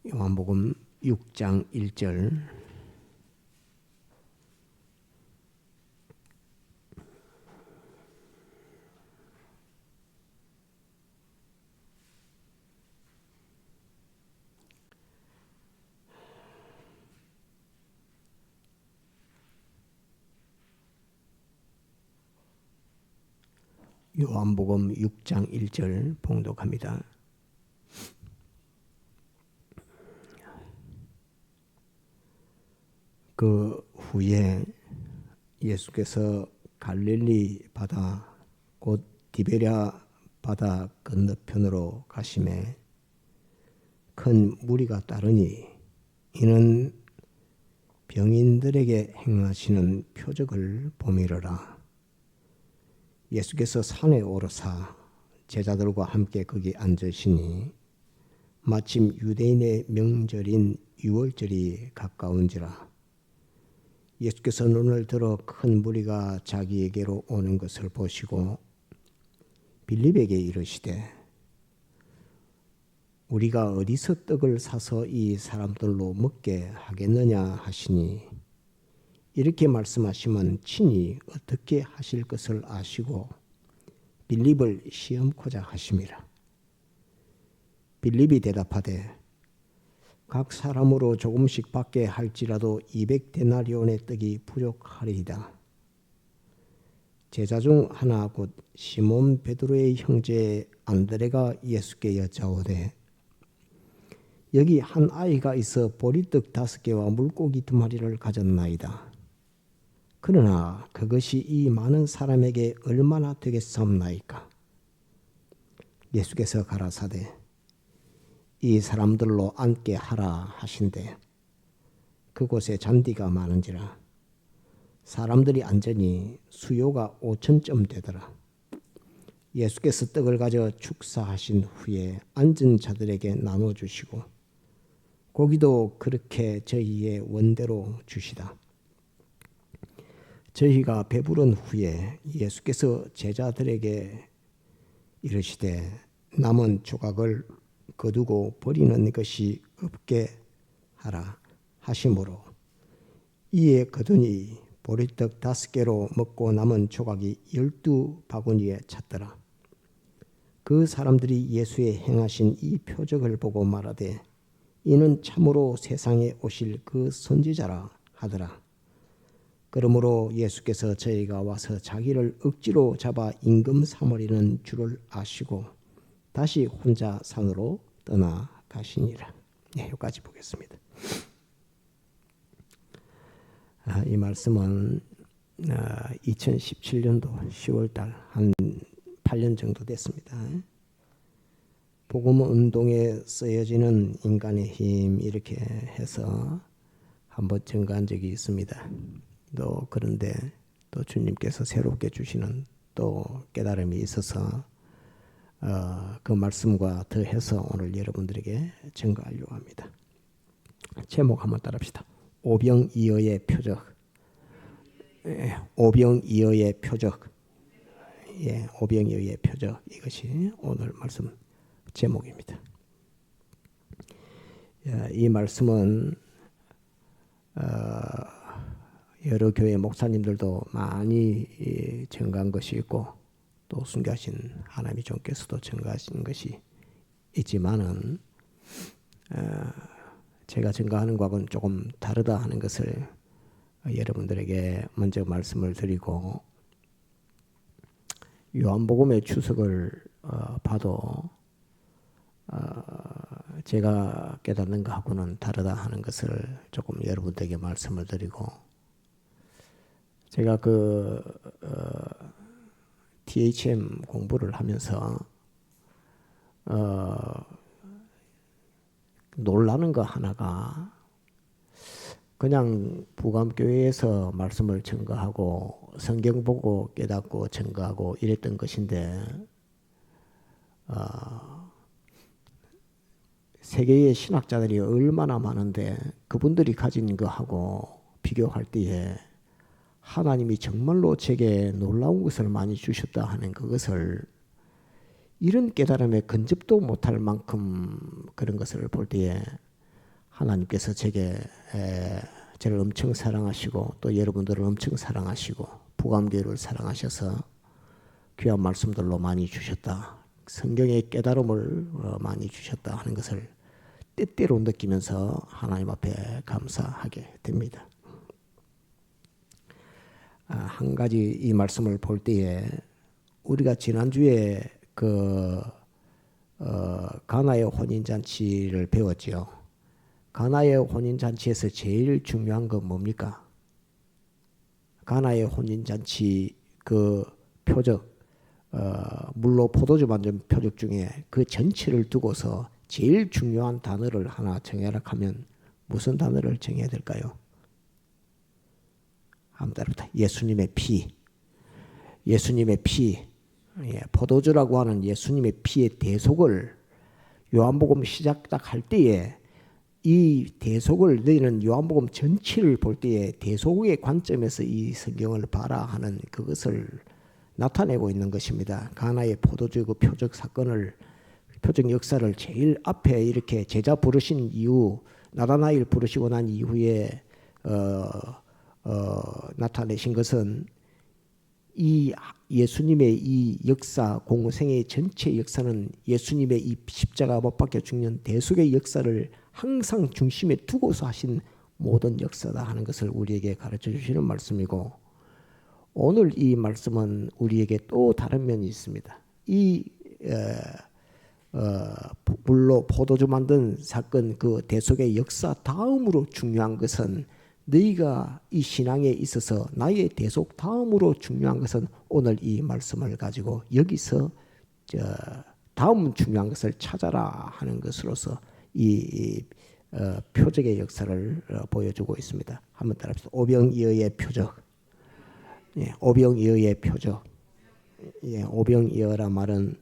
요한복음 6장 1절. 요한복음 6장 1절 봉독합니다. 그 후에 예수께서 갈릴리 바다 곧 디베랴 바다 건너편으로 가시매 큰 무리가 따르니 이는 병인들에게 행하시는 표적을 보미러라. 예수께서 산에 오르사 제자들과 함께 거기 앉으시니 마침 유대인의 명절인 유월절이 가까운지라. 예수께서 눈을 들어 큰 무리가 자기에게로 오는 것을 보시고 빌립에게 이르시되 우리가 어디서 떡을 사서 이 사람들로 먹게 하겠느냐 하시니 이렇게 말씀하시면 친히 어떻게 하실 것을 아시고 빌립을 시험코자 하심이라. 빌립이 대답하되 각 사람으로 조금씩 받게 할지라도 200데나리온의 떡이 부족하리이다. 제자 중 하나 곧 시몬 베드로의 형제 안드레가 예수께 여짜오되 여기 한 아이가 있어 보리떡 5개와 물고기 2마리를 가졌나이다. 그러나 그것이 이 많은 사람에게 얼마나 되겠사옵나이까? 예수께서 가라사대 이 사람들로 앉게 하라 하신대 그곳에 잔디가 많은지라 사람들이 앉으니 수요가 5,000점 되더라. 예수께서 떡을 가져 축사하신 후에 앉은 자들에게 나눠주시고 고기도 그렇게 저희의 원대로 주시다. 저희가 배부른 후에 예수께서 제자들에게 이르시되 남은 조각을 거두고 버리는 것이 없게 하라 하심으로 이에 거두니 보리떡 5개로 먹고 남은 조각이 12바구니에 찼더라. 그 사람들이 예수의 행하신 이 표적을 보고 말하되 이는 참으로 세상에 오실 그 선지자라 하더라. 그러므로 예수께서 저희가 와서 자기를 억지로 잡아 임금 삼으려는 줄을 아시고 다시 혼자 산으로 떠나가시니라. 네, 여기까지 보겠습니다. 이 말씀은 2017년도 10월달 한 8년 정도 됐습니다. 복음 운동에 쓰여지는 인간의 힘 이렇게 해서 한번 증거한 적이 있습니다. 또 그런데 또 주님께서 새롭게 주시는 또 깨달음이 있어서 그 말씀과 더해서 오늘 여러분들에게 증거하려고 합니다. 제목 한번 따라합시다. 오병이어의 표적. 오병이어의 표적. 예, 오병이어의 표적. 이것이 오늘 말씀 제목입니다. 이 말씀은 여러 교회 목사님들도 많이 증거한 것이 있고 또 순교하신 하나님의 종께서도 증거하신 것이 있지만은 제가 증거하는 것과는 조금 다르다 하는 것을 여러분들에게 먼저 말씀을 드리고 요한복음의 추석을 봐도 제가 깨닫는 것하고는 다르다 하는 것을 조금 여러분들에게 말씀을 드리고 제가 THM 공부를 하면서 놀라는 거 하나가 그냥 부감교회에서 말씀을 증거하고 성경 보고 깨닫고 증거하고 이랬던 것인데 세계의 신학자들이 얼마나 많은데 그분들이 가진 것하고 비교할 때에 하나님이 정말로 제게 놀라운 것을 많이 주셨다 하는 그것을 이런 깨달음에 근접도 못할 만큼 그런 것을 볼 때에 하나님께서 저를 엄청 사랑하시고 또 여러분들을 엄청 사랑하시고 부감교회를 사랑하셔서 귀한 말씀들로 많이 주셨다. 성경의 깨달음을 많이 주셨다 하는 것을 때때로 느끼면서 하나님 앞에 감사하게 됩니다. 한 가지 이 말씀을 볼 때에 우리가 지난주에 가나의 혼인잔치를 배웠지요. 가나의 혼인잔치에서 제일 중요한 건 뭡니까? 가나의 혼인잔치 그 표적, 물로 포도주 만든 표적 중에 그 전체를 두고서 제일 중요한 단어를 하나 정해라 하면 무슨 단어를 정해야 될까요? 한번 따라합니다. 예수님의 피. 예수님의 피. 포도주라고 하는 예수님의 피의 대속을 요한복음 시작할 때에 이 대속을 너희는 요한복음 전체를 볼 때에 대속의 관점에서 이 성경을 봐라 하는 그것을 나타내고 있는 것입니다. 가나의 포도주 그 표적 사건을 표적 역사를 제일 앞에 이렇게 제자 부르신 이후 나다나엘 부르시고 난 이후에 나타내신 것은 이 예수님의 이 역사 공생의 전체 역사는 예수님의 이 십자가 못 박혀 죽는 대속의 역사를 항상 중심에 두고서 하신 모든 역사다 하는 것을 우리에게 가르쳐 주시는 말씀이고 오늘 이 말씀은 우리에게 또 다른 면이 있습니다. 이 물로 포도주 만든 사건 그 대속의 역사 다음으로 중요한 것은 너희가 이 신앙에 있어서 나의 대속 다음으로 중요한 것은 오늘 이 말씀을 가지고 여기서 다음 중요한 것을 찾아라 하는 것으로서 이 표적의 역사를 보여주고 있습니다. 한번 따라합시다. 오병이어의 표적. 예, 오병이어의 표적. 예, 오병이어라 말은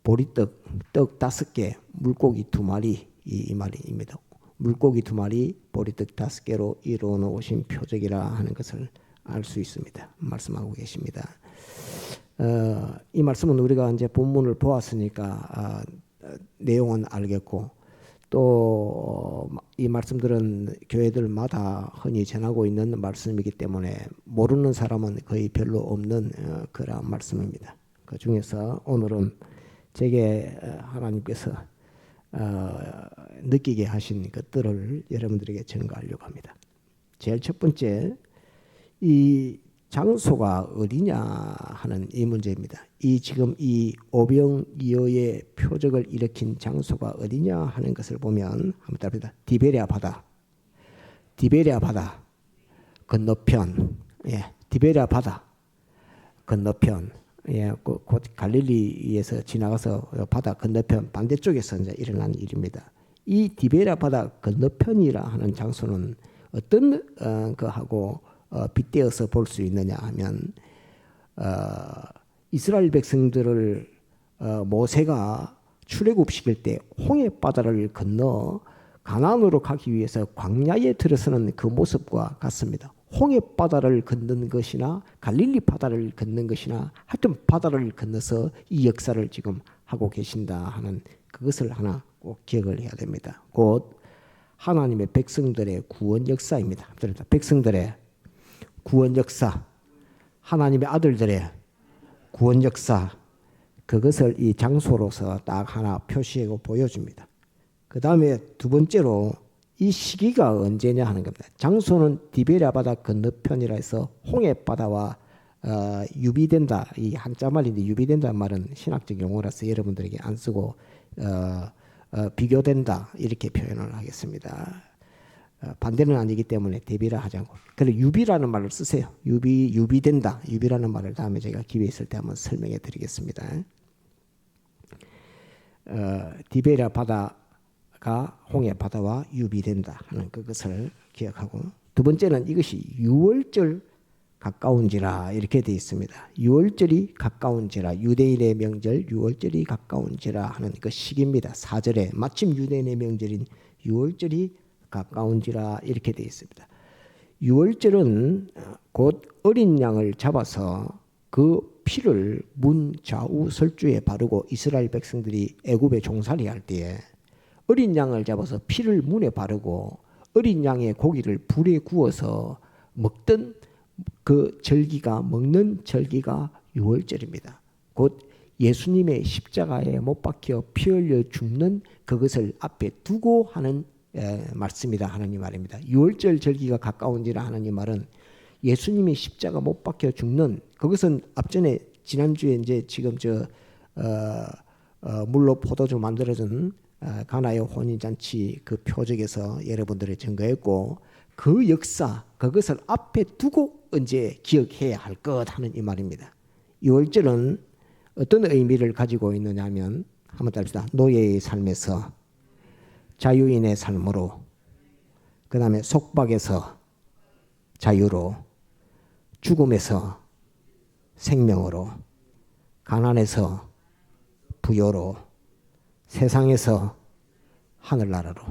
보리떡, 떡 5개, 물고기 2마리 이 말입니다. 물고기 2마리, 보리떡 5개로 이루어 놓으신 표적이라 하는 것을 알 수 있습니다. 말씀하고 계십니다. 이 말씀은 우리가 이제 본문을 보았으니까 내용은 알겠고 또 이 말씀들은 교회들마다 흔히 전하고 있는 말씀이기 때문에 모르는 사람은 거의 별로 없는 그런 말씀입니다. 그 중에서 오늘은 제게 하나님께서 느끼게 하신 것들을 여러분들에게 전가하려고 합니다. 제일 첫 번째, 이 장소가 어디냐 하는 이 문제입니다. 지금 이 오병이어의 표적을 일으킨 장소가 어디냐 하는 것을 보면 한번 따라합니다. 디베랴 바다, 디베랴 바다 건너편, 예, 디베랴 바다 건너편, 예, 곧 갈릴리에서 지나가서 바다 건너편 반대쪽에서 이제 일어난 일입니다. 이 디베랴 바다 건너편이라 하는 장소는 어떤 거하고 빗대어서 볼 수 있느냐 하면 이스라엘 백성들을 모세가 출애굽시킬 때 홍해 바다를 건너 가나안으로 가기 위해서 광야에 들어서는 그 모습과 같습니다. 홍해 바다를 건넌 것이나 갈릴리 바다를 건넌 것이나 하여튼 바다를 건너서 이 역사를 지금 하고 계신다 하는 그것을 하나 꼭 기억을 해야 됩니다. 곧 하나님의 백성들의 구원 역사입니다. 백성들의 구원 역사, 하나님의 아들들의 구원 역사, 그것을 이 장소로서 딱 하나 표시하고 보여줍니다. 그 다음에 두 번째로 이 시기가 언제냐 하는 겁니다. 장소는 디베랴 바다 건너편이라 해서 홍해 바다와 유비된다, 이 한자말인데 유비된다는 말은 신학적 용어라서 여러분들에게 안 쓰고 비교된다 이렇게 표현을 하겠습니다. 반대는 아니기 때문에 대비라 하지 않고 그래 유비라는 말을 쓰세요. 유비된다. 유비라는 말을 다음에 제가 기회 있을 때 한번 설명해 드리겠습니다. 디베랴 바다가 홍해 바다와 유비된다 하는 그것을 기억하고 두 번째는 이것이 유월절 가까운지라 이렇게 되어 있습니다. 유월절이 가까운지라 유대인의 명절 유월절이 가까운지라 하는 그 시기입니다. 4절에 마침 유대인의 명절인 유월절이 가까운지라 이렇게 되어 있습니다. 유월절은 곧 어린 양을 잡아서 그 피를 문 좌우 설주에 바르고 이스라엘 백성들이 애굽에 종살이 할 때에 어린 양을 잡아서 피를 문에 바르고 어린 양의 고기를 불에 구워서 먹던 그 절기가, 먹는 절기가 유월절입니다. 곧 예수님의 십자가에 못 박혀 피 흘려 죽는 그것을 앞에 두고 하는 말씀이다 하는 이 말입니다. 유월절 절기가 가까운지라 하는 이 말은 예수님이 십자가 못 박혀 죽는 그것은 앞전에 지난주에 이제 지금 물로 포도주 만들어준 가나의 혼인잔치 그 표적에서 여러분들이 증거했고, 그 역사 그것을 앞에 두고 이제 기억해야 할 것 하는 이 말입니다. 유월절은 어떤 의미를 가지고 있느냐 하면 한번 따릅시다. 노예의 삶에서 자유인의 삶으로, 그 다음에 속박에서 자유로, 죽음에서 생명으로, 가난에서 부요로, 세상에서 하늘나라로.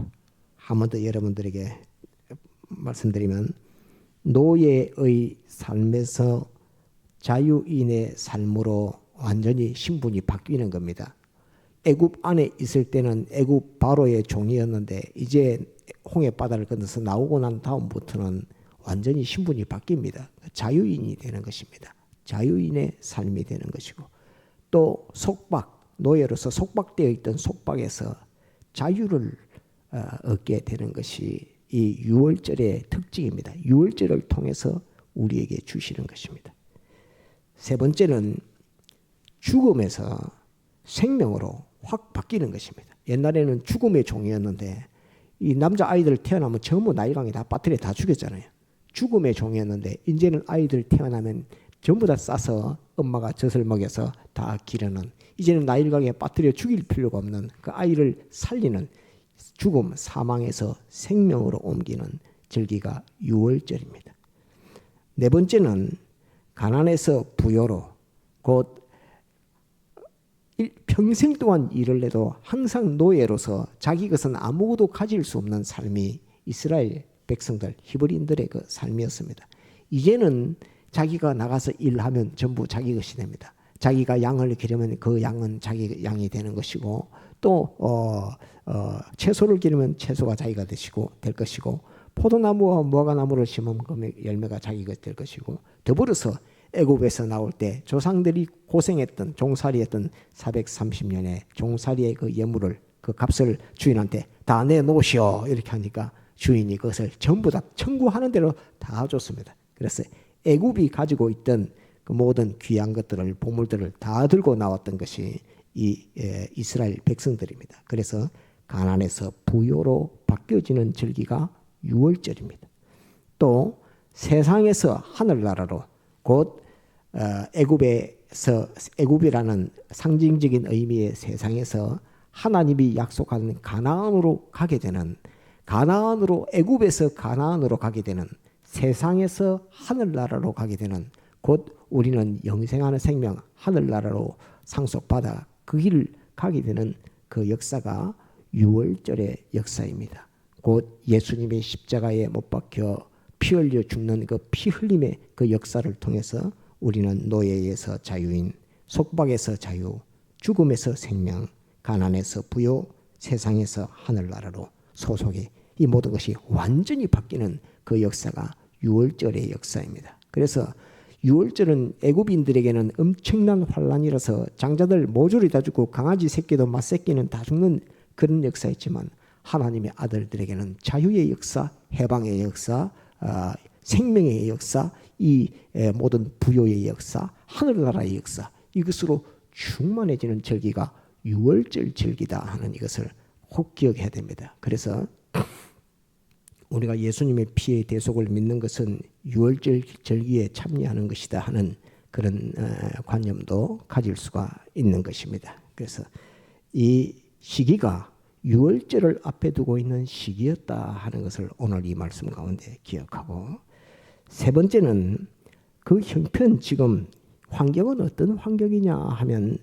한 번 더 여러분들에게 말씀드리면, 노예의 삶에서 자유인의 삶으로 완전히 신분이 바뀌는 겁니다. 애굽 안에 있을 때는 애굽 바로의 종이었는데 이제 홍해바다를 건너서 나오고 난 다음부터는 완전히 신분이 바뀝니다. 자유인이 되는 것입니다. 자유인의 삶이 되는 것이고, 또 속박, 노예로서 속박되어 있던 속박에서 자유를 얻게 되는 것이 이 유월절의 특징입니다. 유월절을 통해서 우리에게 주시는 것입니다. 세 번째는 죽음에서 생명으로 확 바뀌는 것입니다. 옛날에는 죽음의 종이었는데 이 남자 아이들 태어나면 전부 나일강에 다 빠뜨려 다 죽였잖아요. 죽음의 종이었는데 이제는 아이들 태어나면 전부 다 싸서 엄마가 젖을 먹여서 다 기르는, 이제는 나일강에 빠뜨려 죽일 필요가 없는 그 아이를 살리는, 죽음, 사망에서 생명으로 옮기는 절기가 유월절입니다. 네 번째는 가난에서 부요로, 곧 평생 동안 일을 해도 항상 노예로서 자기 것은 아무것도 가질 수 없는 삶이 이스라엘 백성들, 히브리인들의 그 삶이었습니다. 이제는 자기가 나가서 일하면 전부 자기 것이 됩니다. 자기가 양을 기르면 그 양은 자기 양이 되는 것이고, 또 채소를 기르면 채소가 자기가 될 것이고, 포도나무와 무화과나무를 심으면 그 열매가 자기 것이 될 것이고, 더불어서 애굽에서 나올 때 조상들이 고생했던 종살이했던 430년의 종살이의 그 예물을, 그 값을 주인한테 다 내놓으시오 이렇게 하니까 주인이 그것을 전부 다 청구하는 대로 다 줬습니다. 그래서 애굽이 가지고 있던 그 모든 귀한 것들을, 보물들을 다 들고 나왔던 것이 이 이스라엘 백성들입니다. 그래서 가난에서 부요로 바뀌어지는 절기가 유월절입니다. 또 세상에서 하늘나라로, 곧 애굽이라는 상징적인 의미의 세상에서 하나님이 약속하는 가나안으로 가게 되는, 가나안으로, 애굽에서 가나안으로 가게 되는, 세상에서 하늘나라로 가게 되는, 곧 우리는 영생하는 생명 하늘나라로 상속받아 그 길을 가게 되는 그 역사가 유월절의 역사입니다. 곧 예수님이 십자가에 못 박혀 피 흘려 죽는 그 피 흘림의 그 역사를 통해서 우리는 노예에서 자유인, 속박에서 자유, 죽음에서 생명, 가난에서 부요, 세상에서 하늘나라로 소속이, 이 모든 것이 완전히 바뀌는 그 역사가 유월절의 역사입니다. 그래서 유월절은 애굽인들에게는 엄청난 환란이라서 장자들 모조리 다 죽고 강아지 새끼도 맏새끼는 다 죽는 그런 역사였지만, 하나님의 아들들에게는 자유의 역사, 해방의 역사, 생명의 역사, 이 모든 부요의 역사, 하늘나라의 역사, 이것으로 충만해지는 절기가 유월절 절기다 하는 이것을 꼭 기억해야 됩니다. 그래서 우리가 예수님의 피의 대속을 믿는 것은 유월절 절기에 참여하는 것이다 하는 그런 관념도 가질 수가 있는 것입니다. 그래서 이 시기가 유월절을 앞에 두고 있는 시기였다 하는 것을 오늘 이 말씀 가운데 기억하고, 세 번째는 그 형편, 지금 환경은 어떤 환경이냐 하면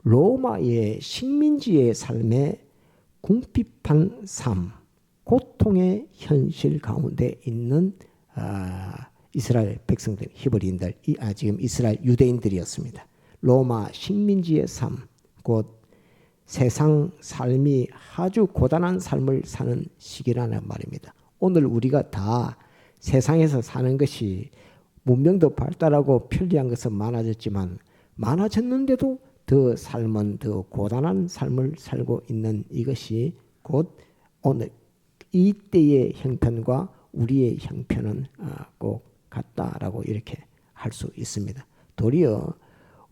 로마의 식민지의 삶에 궁핍한 삶, 고통의 현실 가운데 있는 이스라엘 백성들, 히브리인들, 지금 이스라엘 유대인들이었습니다. 로마 식민지의 삶, 곧 세상 삶이 아주 고단한 삶을 사는 시기라는 말입니다. 오늘 우리가 다 세상에서 사는 것이 문명도 발달하고 편리한 것은 많아졌지만 많아졌는데도 더 삶은 더 고단한 삶을 살고 있는 이것이 곧 오늘 이때의 형편과 우리의 형편은 꼭 같다라고 이렇게 할 수 있습니다. 도리어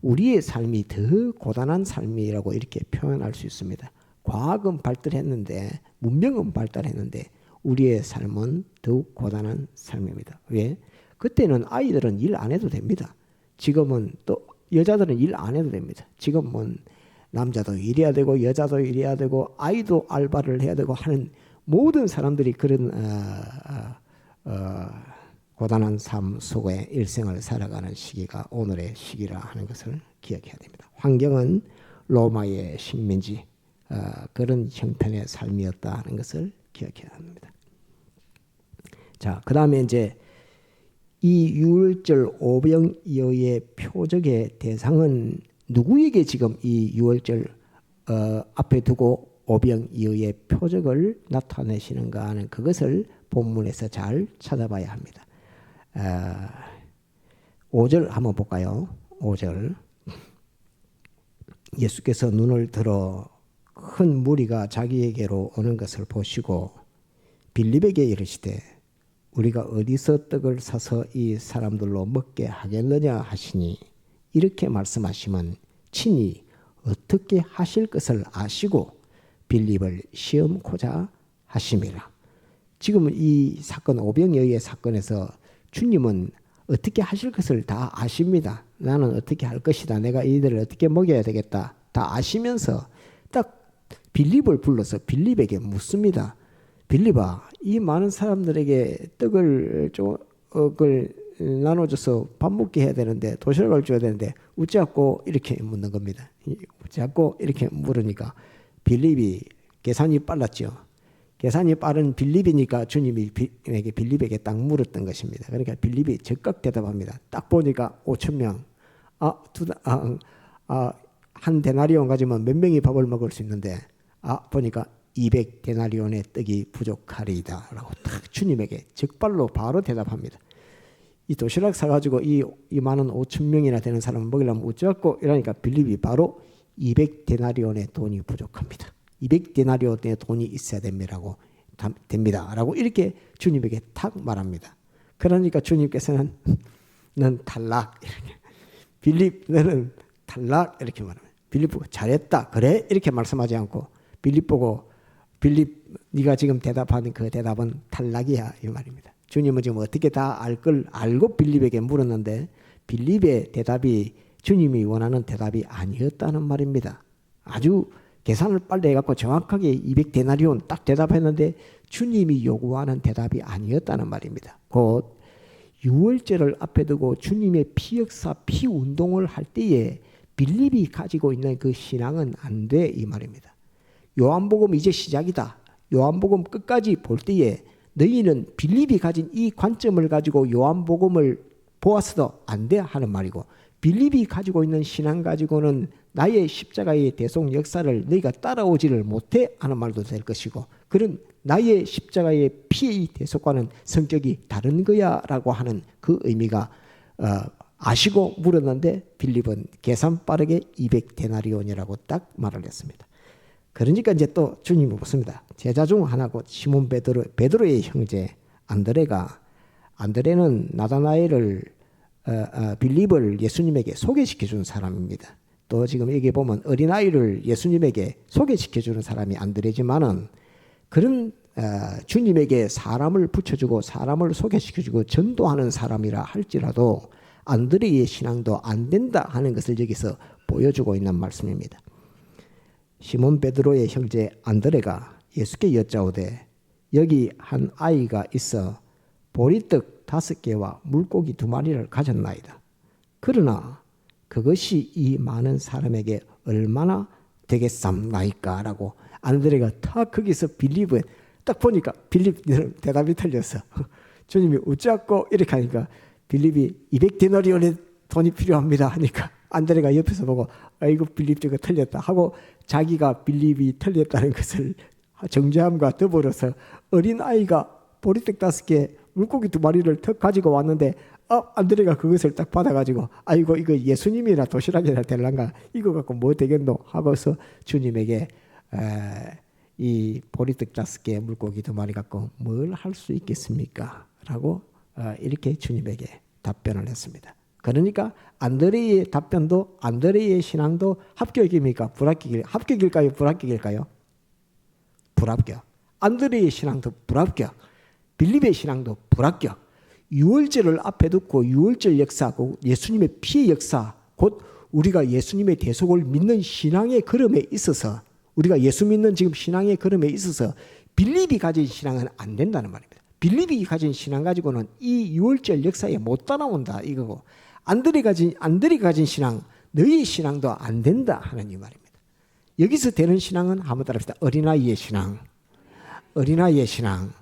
우리의 삶이 더 고단한 삶이라고 이렇게 표현할 수 있습니다. 과학은 발달했는데 문명은 발달했는데 우리의 삶은 더욱 고단한 삶입니다. 왜? 그때는 아이들은 일 안 해도 됩니다. 지금은 또 여자들은 일 안 해도 됩니다. 지금은 남자도 일해야 되고 여자도 일해야 되고 아이도 알바를 해야 되고 하는 모든 사람들이 그런 고단한 삶 속에 일생을 살아가는 시기가 오늘의 시기라 하는 것을 기억해야 됩니다. 환경은 로마의 식민지 그런 형편의 삶이었다 하는 것을 기억해야 합니다. 자, 그 다음에 이제 이 유월절 오병이어의 표적의 대상은 누구에게 지금 이 유월절 앞에 두고 오병이어의 표적을 나타내시는가 하는 그것을 본문에서 잘 찾아봐야 합니다. 5절 한번 볼까요? 5절 예수께서 눈을 들어 큰 무리가 자기에게로 오는 것을 보시고 빌립에게 이르시되 우리가 어디서 떡을 사서 이 사람들로 먹게 하겠느냐 하시니 이렇게 말씀하시면 친히 어떻게 하실 것을 아시고 빌립을 시험코자 하심이라. 지금 이 사건 오병이어의 사건에서 주님은 어떻게 하실 것을 다 아십니다. 나는 어떻게 할 것이다. 내가 이들을 어떻게 먹여야 되겠다. 다 아시면서 딱 빌립을 불러서 빌립에게 묻습니다. 빌립아, 이 많은 사람들에게 떡을 나눠줘서 밥 먹게 해야 되는데 도시락을 줘야 되는데 어찌하고 이렇게 묻는 겁니다. 어찌하고 이렇게 물으니까 빌립이 계산이 빨랐죠. 계산이 빠른 빌립이니까 주님이 빌립에게 딱 물었던 것입니다. 그러니까 빌립이 즉각 대답합니다. 딱 보니까 5,000명. 한 데나리온 가지면 몇 명이 밥을 먹을 수 있는데 보니까 200데나리온의 떡이 부족하리이다 라고 딱 주님에게 즉발로 바로 대답합니다. 이 도시락 사가지고 이 많은 5,000명이나 되는 사람을 먹이려면 어쩌고 이러니까 빌립이 바로 200데나리온의 돈이 부족합니다. 200데나리온의 돈이 있어야 됩니다. 라고 이렇게 주님에게 탁 말합니다. 그러니까 주님께서는 넌 탈락. 이렇게. 빌립 너는 탈락 이렇게 말합니다. 빌립 보고 잘했다. 그래? 이렇게 말씀하지 않고 빌립 보고 빌립 네가 지금 대답하는 그 대답은 탈락이야 이 말입니다. 주님은 지금 어떻게 다 알 걸 알고 빌립에게 물었는데 빌립의 대답이 주님이 원하는 대답이 아니었다는 말입니다. 아주 계산을 빨리 해갖고 정확하게 200데나리온 딱 대답했는데 주님이 요구하는 대답이 아니었다는 말입니다. 곧 유월절을 앞에 두고 주님의 피역사 피운동을 할 때에 빌립이 가지고 있는 그 신앙은 안 돼 이 말입니다. 요한복음 이제 시작이다. 요한복음 끝까지 볼 때에 너희는 빌립이 가진 이 관점을 가지고 요한복음을 보아서도 안 돼 하는 말이고 빌립이 가지고 있는 신앙 가지고는 나의 십자가의 대속 역사를 너희가 따라오지를 못해 하는 말도 될 것이고 그런 나의 십자가의 피의 대속과는 성격이 다른 거야 라고 하는 그 의미가 아시고 물었는데 빌립은 계산 빠르게 200데나리온이라고 딱 말을 했습니다. 그러니까 이제 또 주님이 묻습니다. 제자 중 하나고 시몬 베드로의 형제 안드레는 나다나엘을 빌립을 예수님에게 소개시켜 준 사람입니다. 또 지금 여기 보면 어린아이를 예수님에게 소개시켜 주는 사람이 안드레지만은 그런 주님에게 사람을 붙여주고 사람을 소개시켜주고 전도하는 사람이라 할지라도 안드레의 신앙도 안 된다 하는 것을 여기서 보여주고 있는 말씀입니다. 시몬 베드로의 형제 안드레가 예수께 여짜오되 여기 한 아이가 있어 보리떡 5개와 물고기 2마리를 가졌나이다. 그러나 그것이 이 많은 사람에게 얼마나 되겠삼나이까 라고 안드레가 다 거기서 빌립에 딱 보니까 빌립 대답이 틀렸어. 주님이 어찌하고 이렇게 하니까 빌립이 200데나리온의 돈이 필요합니다 하니까 안드레가 옆에서 보고 아이고 빌립 저거 틀렸다 하고 자기가 빌립이 틀렸다는 것을 정죄함과 더불어서 어린아이가 보리떡 5개 물고기 2마리를 턱 가지고 왔는데 안드레가 그것을 딱 받아가지고 아이고 이거 예수님이나 도시락이나 될란가 이거 갖고 뭐 되겠노 하고서 주님에게 이 보리떡 5개 물고기 2마리 갖고 뭘 할 수 있겠습니까? 라고 이렇게 주님에게 답변을 했습니다. 그러니까 안드레의 답변도 안드레의 신앙도 합격입니까? 합격일까요? 불합격일까요? 불합격. 안드레의 신앙도 불합격. 빌립의 신앙도 불합격. 유월절을 앞에 두고 유월절 역사고 예수님의 피의 역사 곧 우리가 예수님의 대속을 믿는 신앙의 걸음에 있어서 우리가 예수 믿는 지금 신앙의 걸음에 있어서 빌립이 가진 신앙은 안 된다는 말입니다. 빌립이 가진 신앙 가지고는 이 유월절 역사에 못 따라온다 이거고 안드레가 가진 신앙 너희 신앙도 안 된다 하는 이 말입니다. 여기서 되는 신앙은 한번 따라합시다. 어린아이의 신앙. 어린아이의 신앙.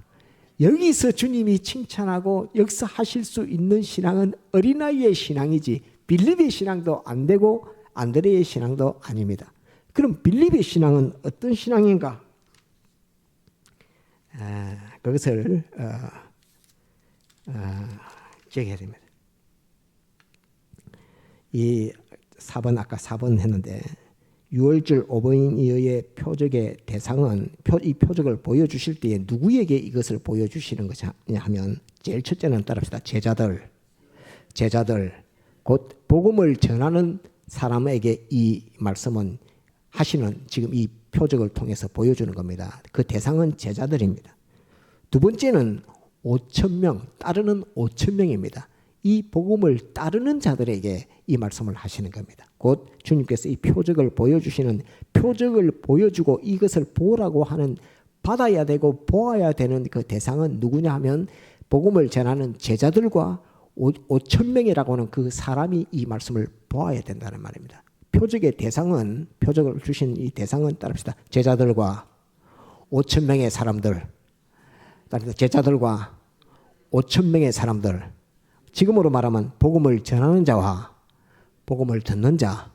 여기서 주님이 칭찬하고 역사하실 수 있는 신앙은 어린아이의 신앙이지 빌립의 신앙도 안 되고 안드레의 신앙도 아닙니다. 그럼 빌립의 신앙은 어떤 신앙인가? 그것을 기억해야 됩니다. 이 4번 아까 4번 했는데 유월절 오병이어의 표적의 대상은 이 표적을 보여주실 때에 누구에게 이것을 보여주시는 것이냐 하면 제일 첫째는 따라합시다. 제자들 곧 복음을 전하는 사람에게 이 말씀은 하시는 지금 이 표적을 통해서 보여주는 겁니다. 그 대상은 제자들입니다. 두 번째는 5,000명 따르는 5,000명입니다. 이 복음을 따르는 자들에게 이 말씀을 하시는 겁니다. 곧 주님께서 이 표적을 보여주시는 표적을 보여주고 이것을 보라고 하는 받아야 되고 보아야 되는 그 대상은 누구냐 하면 복음을 전하는 제자들과 5,000명이라고 하는 그 사람이 이 말씀을 보아야 된다는 말입니다. 표적의 대상은 표적을 주신 이 대상은 따릅시다. 제자들과 5,000명의 사람들 제자들과 5,000명의 사람들 지금으로 말하면 복음을 전하는 자와 복음을 듣는 자,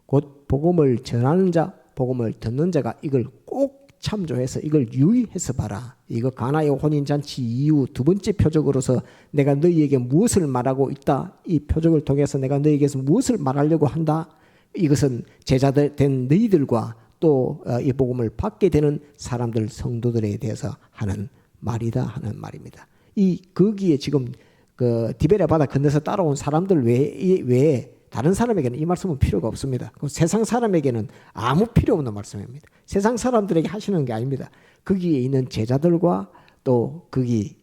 곧 복음을 전하는 자, 복음을 듣는 자가 이걸 꼭 참조해서 이걸 유의해서 봐라. 이거 가나의 혼인잔치 이후 두 번째 표적으로서 내가 너희에게 무엇을 말하고 있다. 이 표적을 통해서 내가 너희에게서 무엇을 말하려고 한다. 이것은 제자들 된 너희들과 또 이 복음을 받게 되는 사람들 성도들에 대해서 하는 말이다 하는 말입니다. 이 거기에 지금 그 디베랴 바다 건너서 따라온 사람들 외에 다른 사람에게는 이 말씀은 필요가 없습니다. 세상 사람에게는 아무 필요 없는 말씀입니다. 세상 사람들에게 하시는 게 아닙니다. 거기에 있는 제자들과 또 거기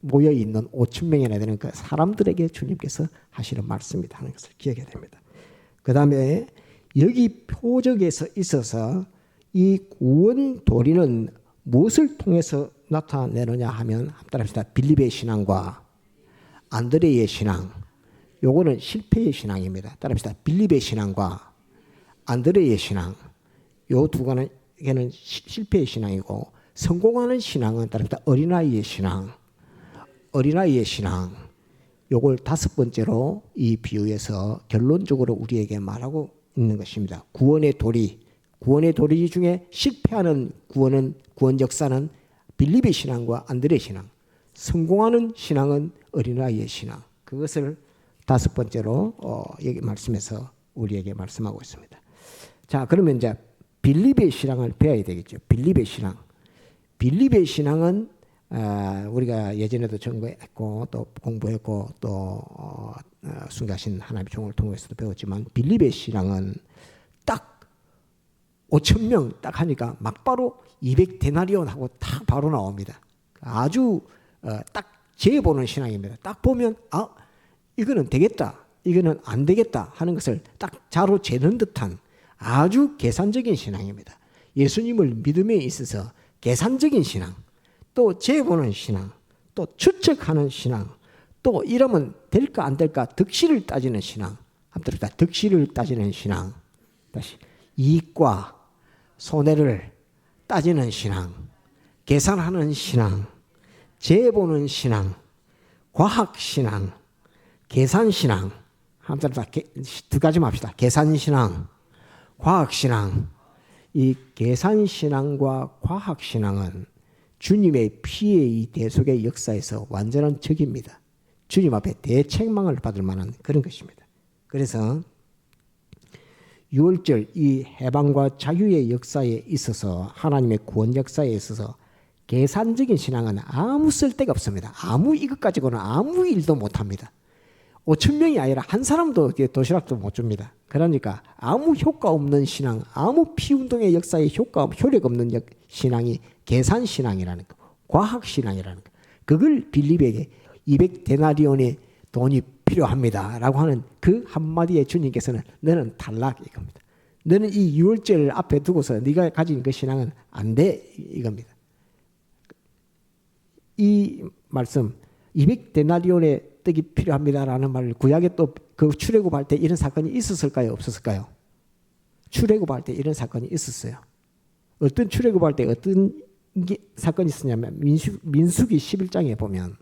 모여 있는 5,000명이나 되는 그 사람들에게 주님께서 하시는 말씀이다 하는 것을 기억해야 됩니다. 그 다음에 여기 표적에서 있어서 이 구원 도리는 무엇을 통해서 나타내느냐 하면 따라합시다. 빌립의 신앙과 안드레의 신앙, 요거는 실패의 신앙입니다. 따라합시다. 빌립의 신앙과 안드레의 신앙, 요 두 가지는 실패의 신앙이고 성공하는 신앙은 따라합시다. 어린아이의 신앙, 어린아이의 신앙. 요걸 5번째로 이 비유에서 결론적으로 우리에게 말하고 있는 것입니다. 구원의 도리 중에 실패하는 구원 역사는 빌립의 신앙과 안드레의 신앙, 성공하는 신앙은 어린아이의 신앙. 그것을 5번째로 여기 말씀에서 우리에게 말씀하고 있습니다. 자, 그러면 이제 빌립의 신앙을 배워야 되겠죠. 빌립의 신앙은 우리가 예전에도 전공했고 또 공부했고 또 순가신 하나님의 종을 통해서도 배웠지만 빌립의 신앙은 딱 5,000명 딱 하니까 막바로 200데나리온 하고 딱 바로 나옵니다. 아주 딱 재보는 신앙입니다. 딱 보면 이거는 되겠다, 이거는 안 되겠다 하는 것을 딱 자로 재는 듯한 아주 계산적인 신앙입니다. 예수님을 믿음에 있어서 계산적인 신앙, 또 재보는 신앙, 또 추측하는 신앙, 또 이러면 될까 안 될까 득실을 따지는 신앙. 한번 들읍시다. 득실을 따지는 신앙. 다시 이익과 손해를 따지는 신앙, 계산하는 신앙, 재보는 신앙, 과학 신앙, 계산 신앙. 한자로 두 가지만 합시다. 계산신앙, 과학신앙. 이 계산신앙과 과학신앙은 주님의 피의 이 대속의 역사에서 완전한 적입니다. 주님 앞에 대책망을 받을 만한 그런 것입니다. 그래서 유월절 이 해방과 자유의 역사에 있어서 하나님의 구원 역사에 있어서 계산적인 신앙은 아무 쓸데가 없습니다. 아무 이것 가지고는 아무 일도 못합니다. 5천 명이 아니라 한 사람도 도시락도 못 줍니다. 그러니까 아무 효과 없는 신앙, 아무 피운동의 역사에 효력 없는 신앙이 계산신앙이라는 거, 과학신앙이라는 거. 그걸 빌립에게 200데나리온의 돈이 필요합니다 라고 하는 그 한마디에 주님께서는 너는 탈락 이겁니다. 너는 이 유월절 앞에 두고서 네가 가진 그 신앙은 안 돼 이겁니다. 이 말씀 200데나리온의 떡이 필요합니다라는 말을 구약에 또 그 출애굽할 때 이런 사건이 있었을까요? 없었을까요? 출애굽할 때 이런 사건이 있었어요. 어떤 출애굽할 때 어떤 사건이 있었냐면 민수기 11장에 보면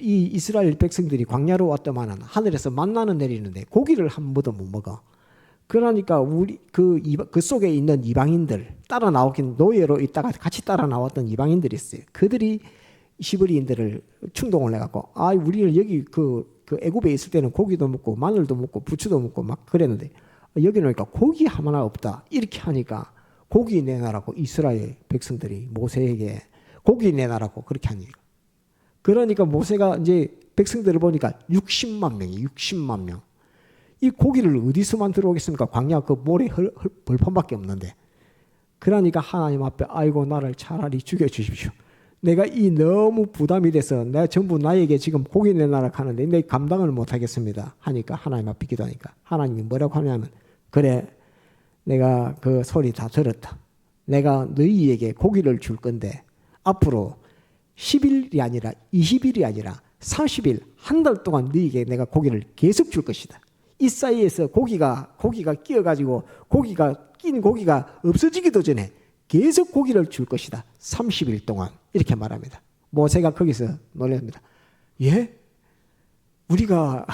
이 이스라엘 백성들이 광야로 왔더만은 하늘에서 만나는 내리는데 고기를 한 번도 못 먹어. 그러니까 우리 그 속에 있는 이방인들 따라 나오긴 노예로 있다가 같이 따라 나왔던 이방인들이 있어요. 그들이 시브리인들을 충동을 해갖고 우리는 여기 그 애굽에 있을 때는 고기도 먹고 마늘도 먹고 부추도 먹고 막 그랬는데 여기는 오니까 고기 하나 없다 이렇게 하니까 고기 내놔라고 이스라엘 백성들이 모세에게 고기 내놔라고 그렇게 하니까 그러니까 모세가 이제 백성들을 보니까 60만 명이 60만 명. 이 고기를 어디서만 들어오겠습니까? 광야 그 모래 벌판밖에 없는데. 그러니까 하나님 앞에 아이고 나를 차라리 죽여주십시오. 내가 이 너무 부담이 돼서 내가 전부 나에게 지금 고기 내놔라 하는데 내 감당을 못하겠습니다. 하니까 하나님 앞에 기도하니까 하나님이 뭐라고 하냐면 그래 내가 그 소리 다 들었다. 내가 너희에게 고기를 줄 건데 앞으로 10일이 아니라 20일이 아니라 30일 한 달 동안 너희에게 내가 고기를 계속 줄 것이다. 이 사이에서 고기가 끼어가지고 낀 고기가 없어지기도 전에 계속 고기를 줄 것이다. 30일 동안 이렇게 말합니다. 모세가 거기서 놀랍니다. 예? 우리가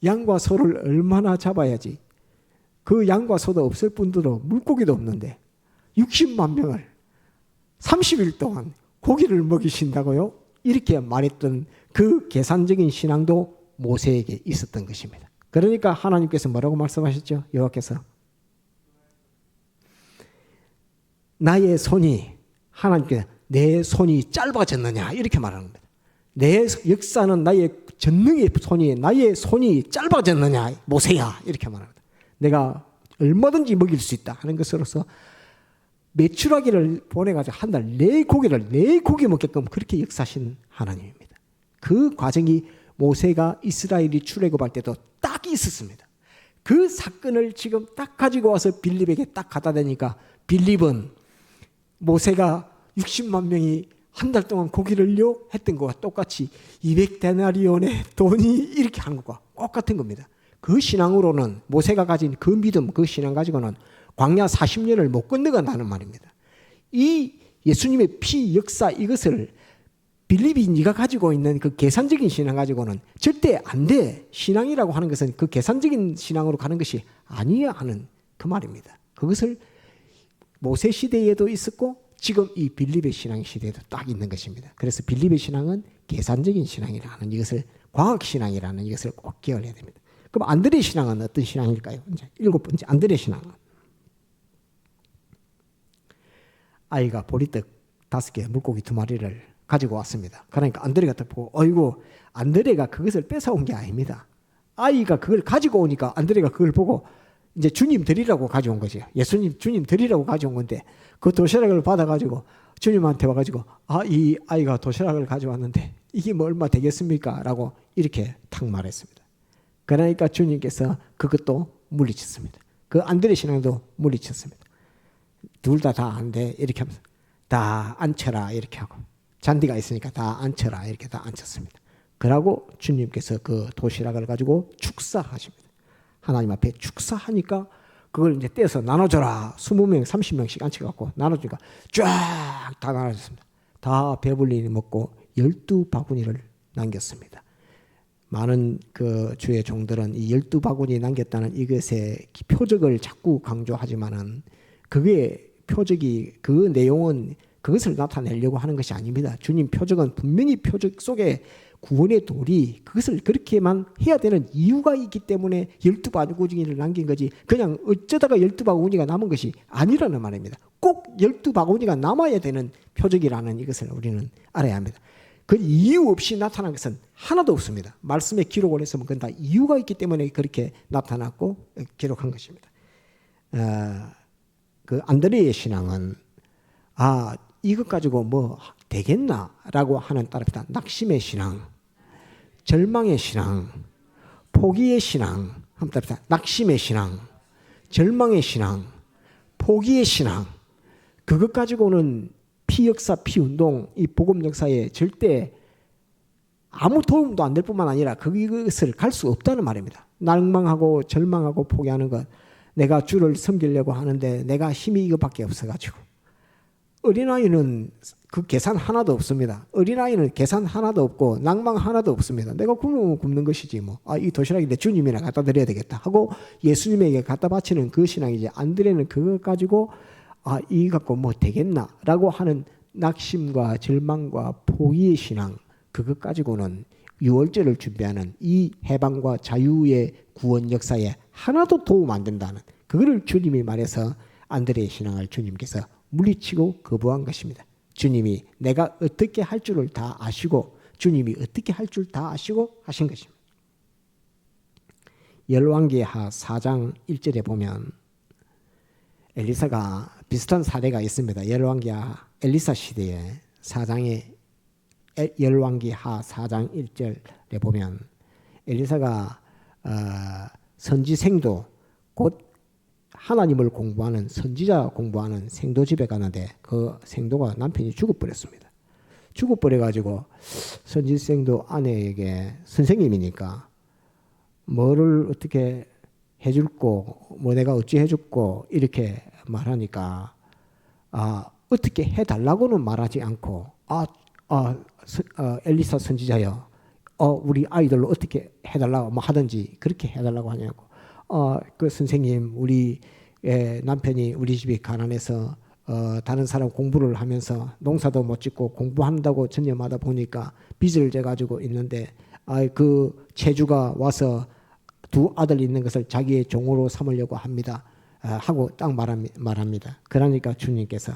양과 소를 얼마나 잡아야지 그 양과 소도 없을 뿐더러 물고기도 없는데 60만 명을 30일 동안 고기를 먹이신다고요? 이렇게 말했던 그 계산적인 신앙도 모세에게 있었던 것입니다. 그러니까 하나님께서 뭐라고 말씀하셨죠? 여호와께서 나의 손이 하나님께서 내 손이 짧아졌느냐 이렇게 말하는 겁니다. 내 역사는 나의 전능의 손이 나의 손이 짧아졌느냐 모세야 이렇게 말합니다. 내가 얼마든지 먹일 수 있다 하는 것으로서 메추라기를 보내가지고 한 달 내 고기 먹게끔 그렇게 역사하신 하나님입니다. 그 과정이 모세가 이스라엘이 출애굽할 때도 딱 있었습니다. 그 사건을 지금 딱 가지고 와서 빌립에게 딱 갖다 대니까 빌립은 모세가 60만 명이 한 달 동안 고기를요 했던 것과 똑같이 200데나리온의 돈이 이렇게 한 것과 똑같은 겁니다. 그 신앙으로는 모세가 가진 그 믿음, 그 신앙 가지고는 광야 40년을 못 건너간다는 말입니다. 이 예수님의 피 역사 이것을 빌립이 네가 가지고 있는 그 계산적인 신앙 가지고는 절대 안 돼. 신앙이라고 하는 것은 그 계산적인 신앙으로 가는 것이 아니야 하는 그 말입니다. 그것을 모세 시대에도 있었고 지금 이 빌립의 신앙 시대에도 딱 있는 것입니다. 그래서 빌립의 신앙은 계산적인 신앙이라는 이것을 과학신앙이라는 이것을 꼭 기억해야 됩니다. 그럼 안드레 신앙은 어떤 신앙일까요? 이제 7번째 안드레 신앙은 아이가 보리떡 5개 물고기 2마리를 가지고 왔습니다. 그러니까 안드레가 딱 보고 어이구 안드레가 그것을 뺏어온 게 아닙니다. 아이가 그걸 가지고 오니까 안드레가 그걸 보고 이제 주님 드리라고 가져온 거죠. 예수님 주님 드리라고 가져온 건데 그 도시락을 받아가지고 주님한테 와가지고 이 아이가 도시락을 가져왔는데 이게 뭐 얼마 되겠습니까? 라고 이렇게 탁 말했습니다. 그러니까 주님께서 그것도 물리쳤습니다. 그 안드레 신앙도 물리쳤습니다. 둘 다 안 돼 이렇게 하면서 다 앉혀라 이렇게 하고 잔디가 있으니까 다 앉혀라 이렇게 다 앉혔습니다. 그러고 주님께서 그 도시락을 가지고 축사하십니다. 하나님 앞에 축사하니까 그걸 이제 떼서 나눠줘라. 20명, 30명씩 앉혀갖고 나눠주니까 쫙 다 나눠줬습니다. 다 배불리 먹고 12바구니를 남겼습니다. 많은 그 주의 종들은 이 12바구니 남겼다는 이것의 표적을 자꾸 강조하지만은 그게 표적이 그 내용은 그것을 나타내려고 하는 것이 아닙니다. 주님 표적은 분명히 표적 속에 구원의 도리 그것을 그렇게만 해야 되는 이유가 있기 때문에 12바구니를 남긴 거지 그냥 어쩌다가 12바구니가 남은 것이 아니라는 말입니다. 꼭 12바구니가 남아야 되는 표적이라는 이것을 우리는 알아야 합니다. 그 이유 없이 나타난 것은 하나도 없습니다. 말씀에 기록을 했으면 그건 다 이유가 있기 때문에 그렇게 나타났고 기록한 것입니다. 그 안드레의 신앙은 이것 가지고 뭐 되겠나라고 하는 따릅니다. 낙심의 신앙, 절망의 신앙, 포기의 신앙, 한번 따릅니다. 낙심의 신앙, 절망의 신앙, 포기의 신앙. 그것 가지고는 피역사, 피운동, 이 복음 역사에 절대 아무 도움도 안 될 뿐만 아니라 그것을 갈 수 없다는 말입니다. 낭망하고 절망하고 포기하는 것. 내가 주를 섬기려고 하는데 내가 힘이 이것밖에 없어가지고. 어린아이는 그 계산 하나도 없습니다. 어린아이는 계산 하나도 없고 낭망 하나도 없습니다. 내가 굶으면 굶는 것이지 뭐. 이 도시락이 내 주님이나 갖다 드려야 되겠다 하고 예수님에게 갖다 바치는 그 신앙이지. 안드레는 그것 가지고 이 갖고 뭐 되겠나라고 하는 낙심과 절망과 포기의 신앙 그것 가지고는 유월절을 준비하는 이 해방과 자유의 구원 역사에 하나도 도움 안 된다는 그거를 주님이 말해서 안드레의 신앙을 주님께서 물리치고 거부한 것입니다. 주님이 내가 어떻게 할 줄을 다 아시고 주님이 어떻게 할 줄 다 아시고 하신 것입니다. 열왕기하 4장 1절에 보면 엘리사가 비슷한 사례가 있습니다. 열왕기하 엘리사 시대에 4장에 열왕기하 4장 1절에 보면 엘리사가 선지생도 곧 하나님을 공부하는 선지자 공부하는 생도 집에 가는데 그 생도가 남편이 죽어버렸습니다. 죽어버려가지고 선지생도 아내에게 선생님이니까 뭐를 어떻게 해줄고 뭐 내가 어찌 해줄고 이렇게 말하니까 어떻게 해달라고는 말하지 않고 엘리사 선지자여 우리 아이들로 어떻게 해달라고 뭐 하든지 그렇게 해달라고 하냐고 그 선생님 우리 남편이 우리 집이 가난해서 다른 사람 공부를 하면서 농사도 못 짓고 공부한다고 전념하다 보니까 빚을 져 가지고 있는데 그 채주가 와서 두 아들 있는 것을 자기의 종으로 삼으려고 합니다. 하고 딱 말합니다. 그러니까 주님께서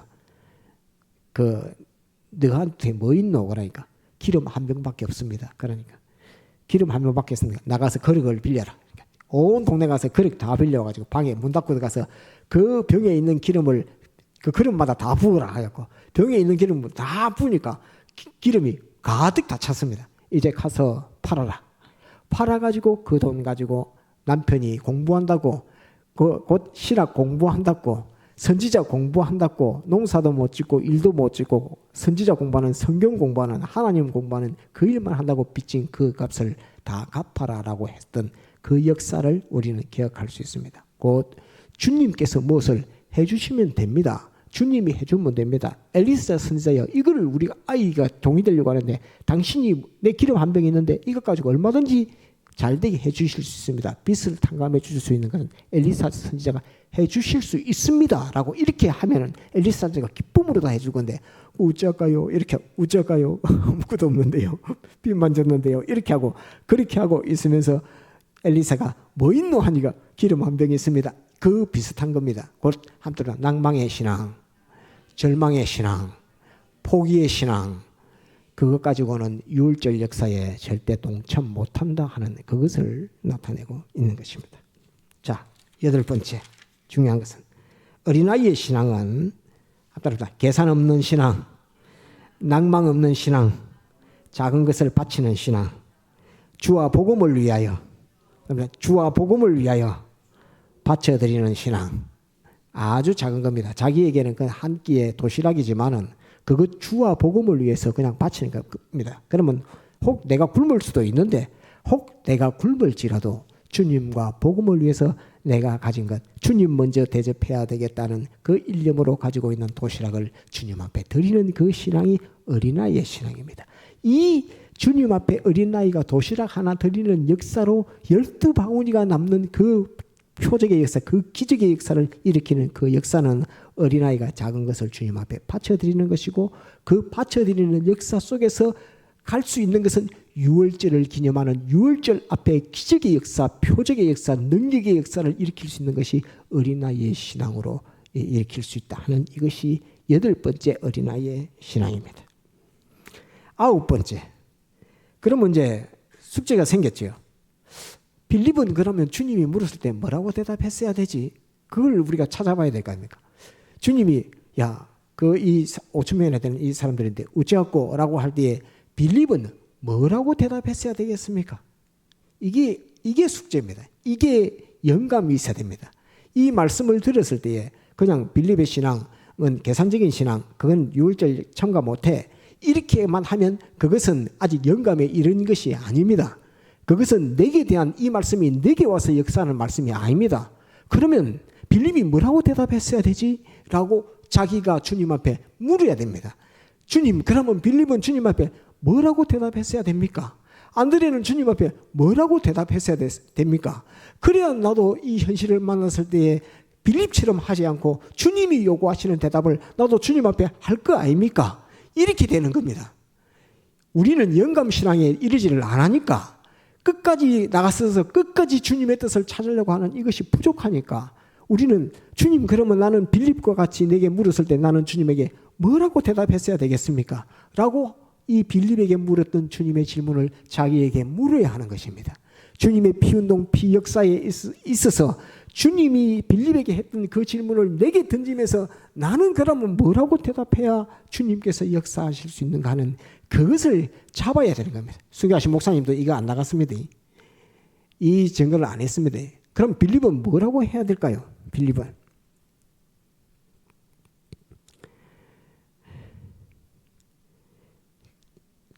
너한테 뭐 있노? 그러니까 기름 한 병밖에 없습니다. 그러니까 기름 한 병밖에 없으니까 나가서 그릇을 빌려라. 온 동네 가서 그릇 다 빌려가지고 방에 문 닫고 들어가서 그 병에 있는 기름을 그 그릇마다 다 부으라 하였고 병에 있는 기름을 다 부으니까 기름이 가득 다 찼습니다. 이제 가서 팔아라. 팔아가지고 그 돈 가지고 남편이 공부한다고 곧 신학 공부한다고 선지자 공부한다고 농사도 못 짓고 일도 못 짓고 선지자 공부하는 성경 공부하는 하나님 공부하는 그 일만 한다고 빚진 그 값을 다 갚아라라고 했던 그 역사를 우리는 기억할 수 있습니다. 곧 주님께서 무엇을 해주시면 됩니다. 주님이 해주면 됩니다. 엘리사 선지자여 이거를 우리가 아이가 종이 되려고 하는데 당신이 내 기름 한 병이 있는데 이것 가지고 얼마든지 잘되게 해주실 수 있습니다. 빚을 탕감해 주실 수 있는 것은 엘리사 선지자가 해주실 수 있습니다. 라고 이렇게 하면은 엘리사 선지자가 기쁨으로 다 해줄 건데 어쩔까요? 이렇게 어쩔까요? 아무것도 없는데요. 빚만 졌는데요. 이렇게 하고 그렇게 하고 있으면서 엘리사가 뭐 있노 하니까 기름 한 병이 있습니다. 그 비슷한 겁니다. 곧 한편으로 낭망의 신앙, 절망의 신앙, 포기의 신앙 그것 가지고는 유월절 역사에 절대 동참 못한다 하는 그것을 나타내고 있는 것입니다. 자, 8번째 중요한 것은 어린아이의 신앙은 한편으로 계산 없는 신앙, 낭망 없는 신앙, 작은 것을 바치는 신앙, 주와 복음을 위하여 주와 복음을 위하여 바쳐드리는 신앙 아주 작은 겁니다. 자기에게는 그 한 끼의 도시락이지만은 그것 주와 복음을 위해서 그냥 바치는 겁니다. 그러면 혹 내가 굶을 수도 있는데 혹 내가 굶을지라도 주님과 복음을 위해서 내가 가진 것 주님 먼저 대접해야 되겠다는 그 일념으로 가지고 있는 도시락을 주님 앞에 드리는 그 신앙이 어린아이의 신앙입니다. 이 주님 앞에 어린아이가 도시락 하나 드리는 역사로 12바구니가 남는 그 표적의 역사, 그 기적의 역사를 일으키는 그 역사는 어린아이가 작은 것을 주님 앞에 바쳐드리는 것이고, 그 바쳐드리는 역사 속에서 갈 수 있는 것은 유월절을 기념하는 유월절 앞에 기적의 역사, 표적의 역사, 능력의 역사를 일으킬 수 있는 것이 어린아이의 신앙으로 일으킬 수 있다 하는, 이것이 8번째 어린아이의 신앙입니다. 9번째, 그러면 이제 숙제가 생겼죠. 빌립은 그러면 주님이 물었을 때 뭐라고 대답했어야 되지? 그걸 우리가 찾아봐야 될 거 아닙니까? 주님이 이 5,000명이나 되는 이 사람들인데 어찌하고 라고 할 때에 빌립은 뭐라고 대답했어야 되겠습니까? 이게 숙제입니다. 이게 영감이 있어야 됩니다. 이 말씀을 들었을 때에 그냥 빌립의 신앙은 계산적인 신앙, 그건 유월절 참가 못해, 이렇게만 하면 그것은 아직 영감에 이른 것이 아닙니다. 그것은 내게 대한 이 말씀이 내게 와서 역사하는 말씀이 아닙니다. 그러면 빌립이 뭐라고 대답했어야 되지? 라고 자기가 주님 앞에 물어야 됩니다. 주님, 그러면 빌립은 주님 앞에 뭐라고 대답했어야 됩니까? 안드레는 주님 앞에 뭐라고 대답했어야 됩니까? 그래야 나도 이 현실을 만났을 때에 빌립처럼 하지 않고 주님이 요구하시는 대답을 나도 주님 앞에 할 거 아닙니까? 이렇게 되는 겁니다. 우리는 영감신앙에 이르지를 않으니까, 끝까지 나가서서 끝까지 주님의 뜻을 찾으려고 하는 이것이 부족하니까, 우리는 주님, 그러면 나는 빌립과 같이 내게 물었을 때 나는 주님에게 뭐라고 대답했어야 되겠습니까? 라고 이 빌립에게 물었던 주님의 질문을 자기에게 물어야 하는 것입니다. 주님의 피운동, 피역사에 있어서 주님이 빌립에게 했던 그 질문을 내게 던지면서 나는 그러면 뭐라고 대답해야 주님께서 역사하실 수 있는가 하는 그것을 잡아야 되는 겁니다. 수교하신 목사님도 이거 안 나갔습니다. 이 증거를 안 했습니다. 그럼 빌립은 뭐라고 해야 될까요? 빌립은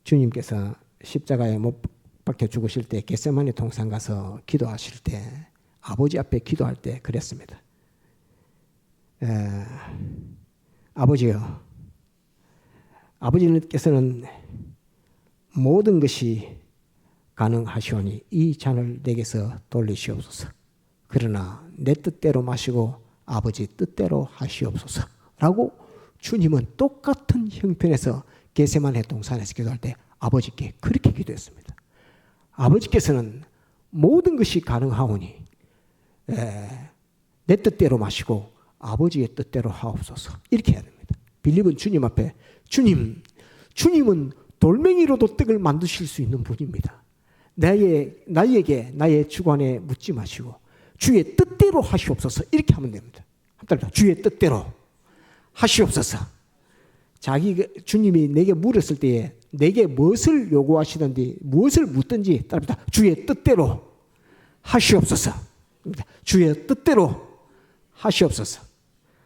주님께서 십자가에 못 박혀 죽으실 때 겟세마네 동산 가서 기도하실 때, 아버지 앞에 기도할 때 그랬습니다. 아버지요, 아버지께서는 모든 것이 가능하시오니 이 잔을 내게서 돌리시옵소서. 그러나 내 뜻대로 마시고 아버지 뜻대로 하시옵소서. 라고 주님은 똑같은 형편에서 겟세마네 동산에서 기도할 때 아버지께 그렇게 기도했습니다. 아버지께서는 모든 것이 가능하오니 내 뜻대로 마시고 아버지의 뜻대로 하옵소서. 이렇게 해야 됩니다. 빌립은 주님 앞에, 주님은 돌멩이로도 떡을 만드실 수 있는 분입니다. 나에게 나의 주관에 묻지 마시고 주의 뜻대로 하시옵소서. 이렇게 하면 됩니다. 주의 뜻대로 하시옵소서. 주님이 내게 물었을 때에 내게 무엇을 요구하시든지 무엇을 묻든지 따릅니다. 주의 뜻대로 하시옵소서. 주의 뜻대로 하시옵소서.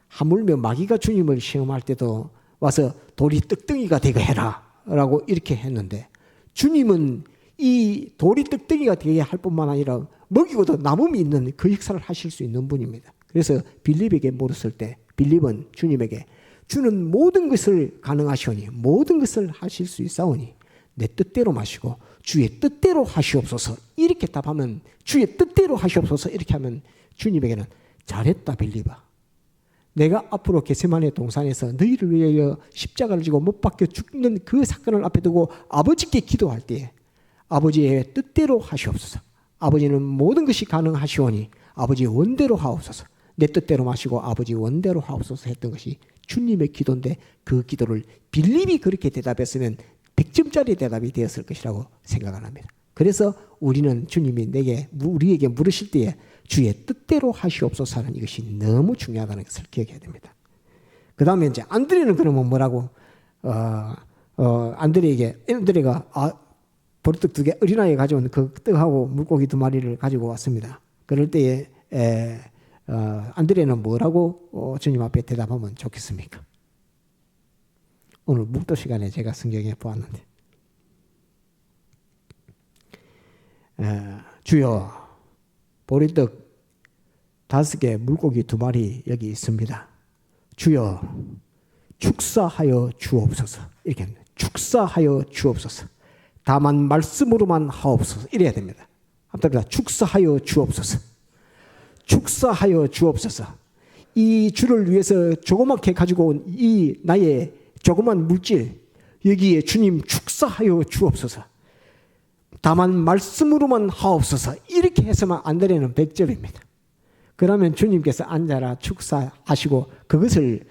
하물며 마귀가 주님을 시험할 때도 와서 돌이 떡덩이가 되게 해라 라고 이렇게 했는데, 주님은 이 돌이 떡덩이가 되게 할 뿐만 아니라 먹이고도 남음이 있는 그 역사를 하실 수 있는 분입니다. 그래서 빌립에게 물었을 때 빌립은 주님에게 주는 모든 것을 가능하시오니 모든 것을 하실 수 있사오니 내 뜻대로 마시고 주의 뜻대로 하시옵소서. 이렇게 답하면, 주의 뜻대로 하시옵소서 이렇게 하면 주님에게는 잘했다 빌립아, 내가 앞으로 겟세마네 동산에서 너희를 위하여 십자가를 지고 못 박혀 죽는 그 사건을 앞에 두고 아버지께 기도할 때에 아버지의 뜻대로 하시옵소서. 아버지는 모든 것이 가능하시오니 아버지 원대로 하옵소서. 내 뜻대로 마시고 아버지 원대로 하옵소서 했던 것이 주님의 기도인데, 그 기도를 빌립이 그렇게 대답했으면 100점짜리 대답이 되었을 것이라고 생각을 합니다. 그래서 우리는 주님이 우리에게 물으실 때에 주의 뜻대로 하시옵소서 하는 이것이 너무 중요하다는 것을 기억해야 됩니다. 그 다음에 이제 안드레는 그러면 뭐라고, 안드레가 보리떡 2개, 어린아이가 가져온 그 떡하고 물고기 2마리를 가지고 왔습니다. 그럴 때에 안드레는 뭐라고 주님 앞에 대답하면 좋겠습니까? 오늘 묵도 시간에 제가 성경에 보았는데, 주여, 보리떡 5개, 물고기 2마리 여기 있습니다. 주여, 축사하여 주옵소서. 이렇게 합니다. 축사하여 주옵소서. 다만 말씀으로만 하옵소서. 이래야 됩니다. 합답니다. 축사하여 주옵소서. 축사하여 주옵소서. 이 주를 위해서 조그맣게 가지고 온 이 나의 조그만 물질, 여기에 주님 축사하여 주옵소서. 다만 말씀으로만 하옵소서. 이렇게 해서만 안드레는 100점입니다. 그러면 주님께서 앉아라 축사하시고 그것을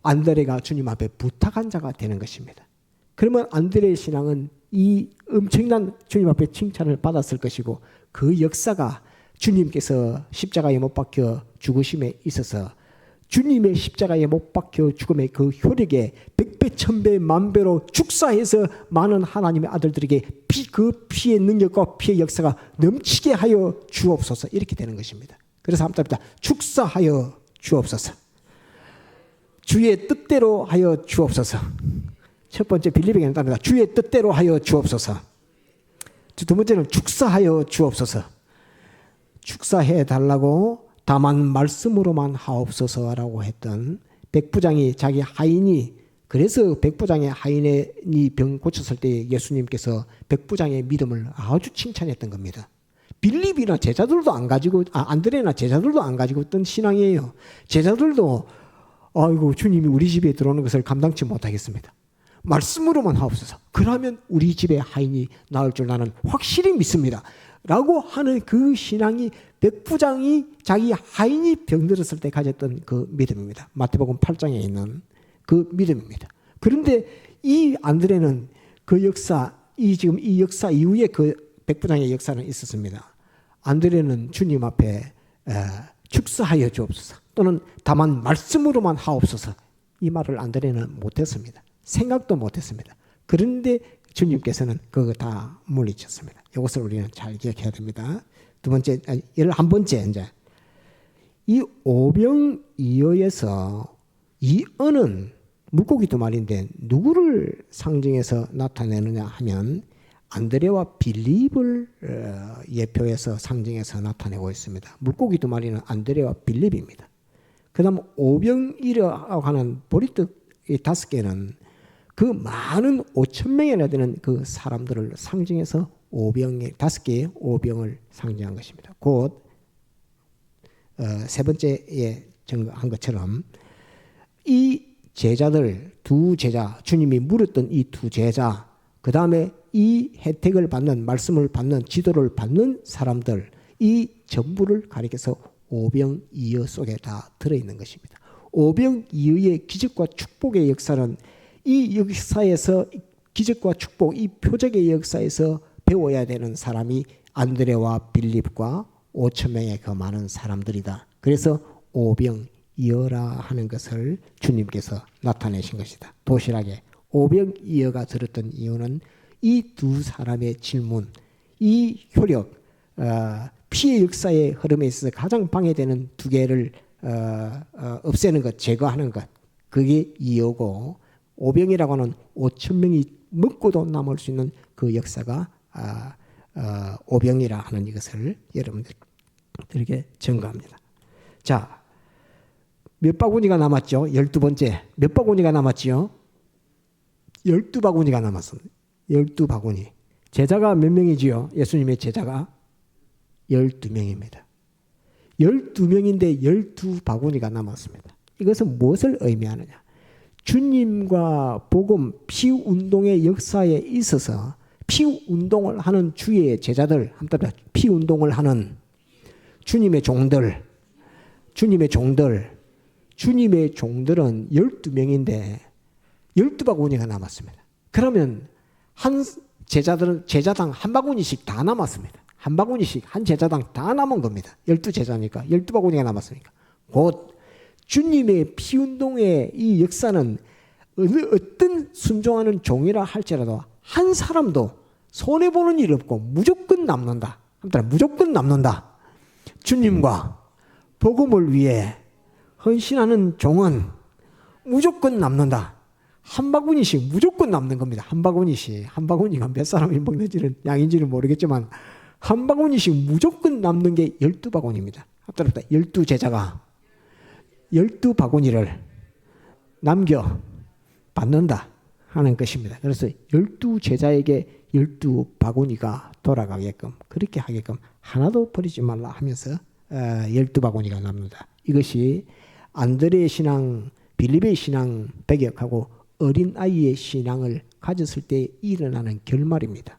안드레가 주님 앞에 부탁한 자가 되는 것입니다. 그러면 안드레의 신앙은 이 엄청난 주님 앞에 칭찬을 받았을 것이고, 그 역사가 주님께서 십자가에 못 박혀 죽으심에 있어서 주님의 십자가에 못 박혀 죽음의 그 효력에 100배, 1000배, 만배로 축사해서 많은 하나님의 아들들에게 그 피의 능력과 피의 역사가 넘치게 하여 주옵소서. 이렇게 되는 것입니다. 그래서 합답니다. 축사하여 주옵소서. 주의 뜻대로 하여 주옵소서. 첫 번째 빌립에게 합답니다. 주의 뜻대로 하여 주옵소서. 두 번째는 축사하여 주옵소서. 축사해 달라고 다만 말씀으로만 하옵소서라고 했던 백부장이 자기 하인이, 그래서 백부장의 하인이 병 고쳤을 때 예수님께서 백부장의 믿음을 아주 칭찬했던 겁니다. 빌립이나 제자들도 안 가지고, 안드레나 제자들도 안 가지고 있던 신앙이에요. 제자들도 아이고 주님이 우리 집에 들어오는 것을 감당치 못하겠습니다. 말씀으로만 하옵소서. 그러면 우리 집에 하인이 나올 줄 나는 확실히 믿습니다. 라고 하는 그 신앙이 백부장이 자기 하인이 병들었을 때 가졌던 그 믿음입니다. 마태복음 8장에 있는 그 믿음입니다. 그런데 이 안드레는 그 역사, 지금 이 역사 이후에 그 백부장의 역사는 있었습니다. 안드레는 주님 앞에 축사하여 주옵소서 또는 다만 말씀으로만 하옵소서, 이 말을 안드레는 못했습니다. 생각도 못했습니다. 그런데 주님께서는 그거 다 물리쳤습니다. 이것을 우리는 잘 기억해야 됩니다. 두 번째, 11번째, 이제 이 오병이어에서 이어는 물고기 두 마리인데 누구를 상징해서 나타내느냐 하면 안드레와 빌립을 예표해서 상징해서 나타내고 있습니다. 물고기 두 마리는 안드레와 빌립입니다. 그 다음 오병이어라고 하는 보리떡 이 5개는 그 많은 5,000명이나 되는 그 사람들을 상징해서 5개의 오병을 상징한 것입니다. 곧 세 번째에 한 것처럼 이 제자들, 두 제자, 주님이 물었던 이 두 제자, 그 다음에 이 혜택을 받는, 말씀을 받는, 지도를 받는 사람들, 이 전부를 가리켜서 오병이어 속에 다 들어있는 것입니다. 오병이어의 기적과 축복의 역사는 이 역사에서, 기적과 축복, 이 표적의 역사에서 배워야 되는 사람이 안드레와 빌립과 5,000명의 그 많은 사람들이다. 그래서 오병이어라 하는 것을 주님께서 나타내신 것이다. 도실하게 오병이어가 들었던 이유는 이 두 사람의 질문, 이 효력, 피의 역사의 흐름에 있어서 가장 방해되는 두 개를 없애는 것, 제거하는 것, 그게 이어고, 오병이라고 하는 5,000명이 먹고도 남을 수 있는 그 역사가 오병이라 하는 이것을 여러분들에게 증거합니다. 자, 몇 바구니가 남았죠? 12번째. 몇 바구니가 남았지요? 12바구니가 남았습니다. 12바구니. 제자가 몇 명이지요? 예수님의 제자가 12명입니다. 12명인데 12바구니가 남았습니다. 이것은 무엇을 의미하느냐? 주님과 복음, 피운동의 역사에 있어서 피운동을 하는 주의 제자들, 피운동을 하는 주님의 종들, 주님의 종들은 12명인데 12바구니가 남았습니다. 그러면 한 제자당 한 바구니씩 다 남았습니다. 한 바구니씩 한 제자당 다 남은 겁니다. 12제자니까 12바구니가 남았으니까. 곧 주님의 피운동의 이 역사는 어떤 순종하는 종이라 할지라도 한 사람도 손해보는 일 없고 무조건 남는다. 무조건 남는다. 주님과 복음을 위해 헌신하는 종은 무조건 남는다. 한 바구니씩 무조건 남는 겁니다. 한 바구니씩. 한 바구니가 몇 사람이 먹는지는 양인지는 모르겠지만 한 바구니씩 무조건 남는 게 12바구니입니다. 12제자가 12바구니를 남겨 받는다 하는 것입니다. 그래서 12제자에게 12바구니가 돌아가게끔 그렇게 하게끔 하나도 버리지 말라 하면서 12바구니가 납니다. 이것이 안드레의 신앙, 빌립의 신앙 배격하고 어린아이의 신앙을 가졌을 때 일어나는 결말입니다.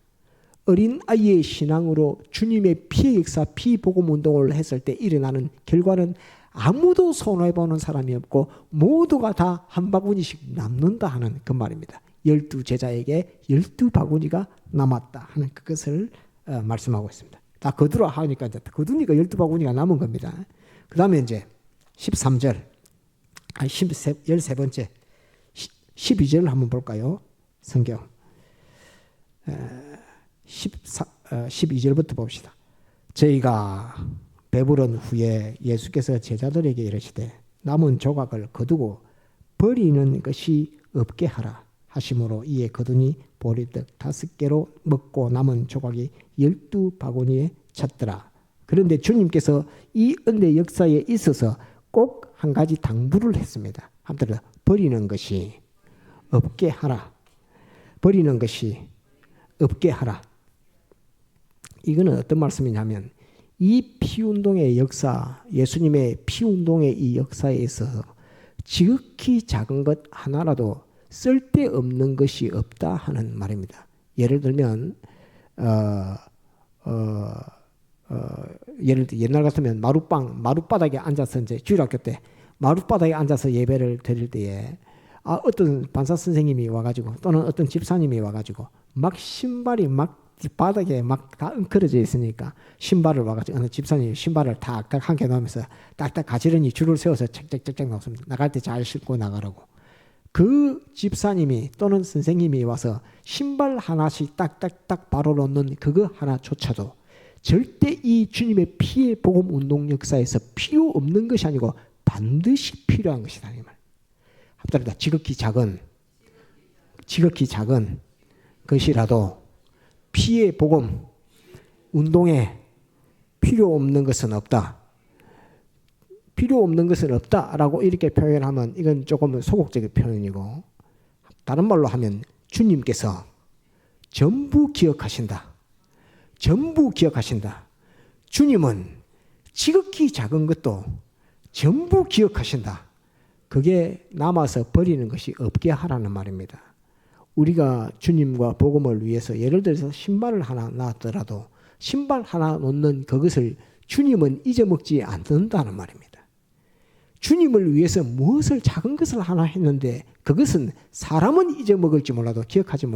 어린아이의 신앙으로 주님의 피의 역사, 피복음 운동을 했을 때 일어나는 결과는 아무도 손해보는 사람이 없고 모두가 다 한 바구니씩 남는다 하는 그 말입니다. 12제자에게 12바구니가 남았다 하는 그것을 말씀하고 있습니다. 다 거두라 하니까 이제 거두니까 12바구니가 남은 겁니다. 그 다음에 이제 13절, 13번째 12절을 한번 볼까요? 성경 12절부터 봅시다. 저희가 배부른 후에 예수께서 제자들에게 이르시되 남은 조각을 거두고 버리는 것이 없게 하라 하심으로 이에 거두니 보리떡 5개로 먹고 남은 조각이 12바구니에 찼더라. 그런데 주님께서 이 은혜 역사에 있어서 꼭 한 가지 당부를 했습니다. 한번 버리는 것이 없게 하라. 버리는 것이 없게 하라. 이거는 어떤 말씀이냐면 이 피운동의 역사, 예수님의 피운동의 이 역사에 있어서 지극히 작은 것 하나라도 쓸데없는 것이 없다 하는 말입니다. 예를 들면 예를 들어 옛날 같으면 마룻바닥에 앉아서 이제 주일학교 때 마룻바닥에 앉아서 예배를 드릴 때에 어떤 반사 선생님이 와가지고 또는 어떤 집사님이 와가지고 막 신발이 막 바닥에 막 다 엉클어져 있으니까 신발을 와가지고 어느 집사님이 신발을 탁탁 한 개 놓으면서 딱딱 가지런히 줄을 세워서 착착착착 놓습니다. 나갈 때 잘 신고 나가라고. 그 집사님이 또는 선생님이 와서 신발 하나씩 딱딱딱 바로 놓는 그거 하나조차도 절대 이 주님의 피의 복음 운동 역사에서 필요 없는 것이 아니고 반드시 필요한 것이다. 이 말. 합달이다. 지극히 작은 것이라도 피의 복음 운동에 필요 없는 것은 없다. 필요 없는 것은 없다라고 이렇게 표현하면 이건 조금 소극적인 표현이고 다른 말로 하면 주님께서 전부 기억하신다. 전부 기억하신다. 주님은 지극히 작은 것도 전부 기억하신다. 그게 남아서 버리는 것이 없게 하라는 말입니다. 우리가 주님과 복음을 위해서 예를 들어서 신발을 하나 놨더라도 신발 하나 놓는 그것을 주님은 잊어먹지 않는다는 말입니다. 주님을 위해서 무엇을 작은 것을 하나 했는데 그것은 사람은 잊어먹을지 몰라도 기억하지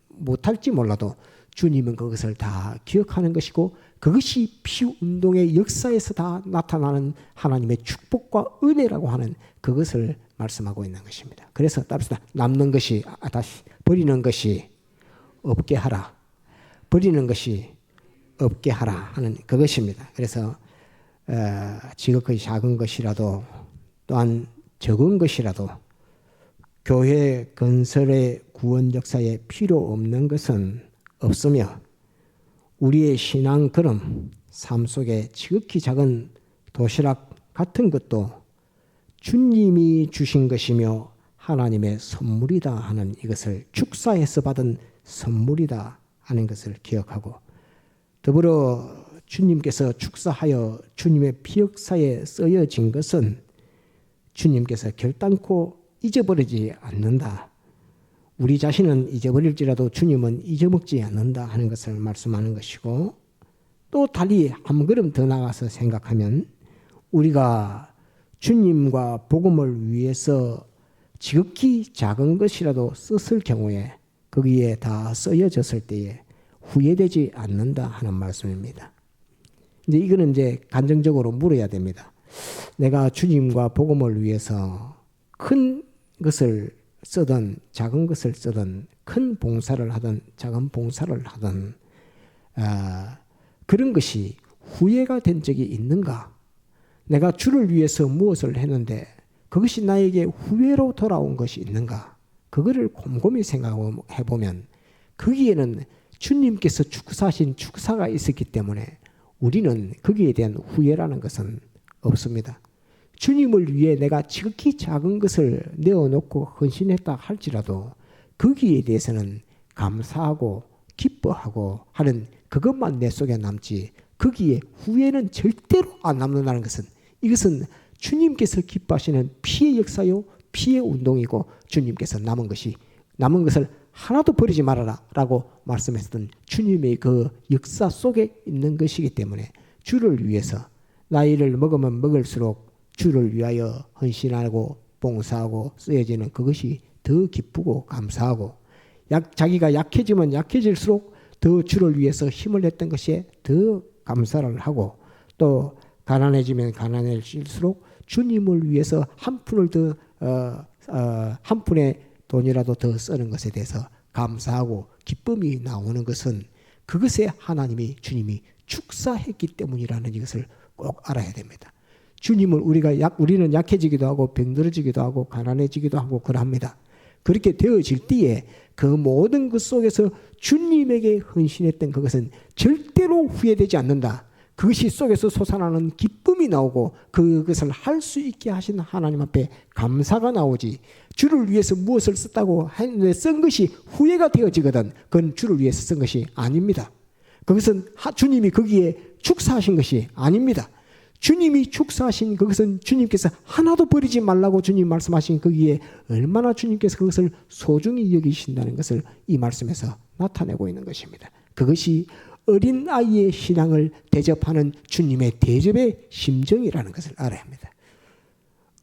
못할지 몰라도 주님은 그것을 다 기억하는 것이고 그것이 피운동의 역사에서 다 나타나는 하나님의 축복과 은혜라고 하는 그것을 말씀하고 있는 것입니다. 그래서 답시다. 남는 것이 다시 버리는 것이 없게 하라. 버리는 것이 없게 하라 하는 그것입니다. 그래서 지극히 작은 것이라도 또한 적은 것이라도 교회 건설의 구원 역사에 필요 없는 것은 없으며 우리의 신앙 걸음, 삶 속에 지극히 작은 도시락 같은 것도 주님이 주신 것이며 하나님의 선물이다 하는 이것을 축사해서 받은 선물이다 하는 것을 기억하고 더불어 주님께서 축사하여 주님의 피역사에 쓰여진 것은 주님께서 결단코 잊어버리지 않는다. 우리 자신은 잊어버릴지라도 주님은 잊어먹지 않는다 하는 것을 말씀하는 것이고 또 달리 한 걸음 더 나가서 생각하면 우리가 주님과 복음을 위해서 지극히 작은 것이라도 썼을 경우에 거기에 다 쓰여졌을 때에 후회되지 않는다 하는 말씀입니다. 이제 이거는 이제 간정적으로 물어야 됩니다. 내가 주님과 복음을 위해서 큰 것을 쓰든 작은 것을 쓰든 큰 봉사를 하든 작은 봉사를 하든 그런 것이 후회가 된 적이 있는가? 내가 주를 위해서 무엇을 했는데 그것이 나에게 후회로 돌아온 것이 있는가? 그거를 곰곰이 생각해 보면 거기에는 주님께서 축사하신 축사가 있었기 때문에 우리는 거기에 대한 후회라는 것은 없습니다. 주님을 위해 내가 지극히 작은 것을 내어놓고 헌신했다 할지라도 거기에 대해서는 감사하고 기뻐하고 하는 그것만 내 속에 남지 거기에 후회는 절대로 안 남는다는 것은 이것은 주님께서 기뻐하시는 피의 역사요 피의 운동이고 주님께서 남은 것을 하나도 버리지 말아라 라고 말씀했던 주님의 그 역사 속에 있는 것이기 때문에 주를 위해서 나이를 먹으면 먹을수록 주를 위하여 헌신하고 봉사하고 쓰여지는 그것이 더 기쁘고 감사하고 자기가 약해지면 약해질수록 더 주를 위해서 힘을 냈던 것에 더 감사를 하고 또 가난해지면 가난해질수록 주님을 위해서 한 푼을 더 한 푼의 돈이라도 더 쓰는 것에 대해서 감사하고 기쁨이 나오는 것은 그것에 하나님이 주님이 축사했기 때문이라는 이것을 꼭 알아야 됩니다. 주님을 우리는 약해지기도 하고 병들어지기도 하고 가난해지기도 하고 그럽니다. 그렇게 되어질 때에 그 모든 것 속에서 주님에게 헌신했던 그것은 절대로 후회되지 않는다. 그것이 속에서 솟아나는 기쁨이 나오고 그것을 할 수 있게 하신 하나님 앞에 감사가 나오지 주를 위해서 무엇을 썼다고 했는데 쓴 것이 후회가 되어지거든 그건 주를 위해서 쓴 것이 아닙니다. 그것은 주님이 거기에 축사하신 것이 아닙니다. 주님이 축사하신 그것은 주님께서 하나도 버리지 말라고 주님 말씀하신 거기에 얼마나 주님께서 그것을 소중히 여기신다는 것을 이 말씀에서 나타내고 있는 것입니다. 그것이 어린아이의 신앙을 대접하는 주님의 대접의 심정이라는 것을 알아야 합니다.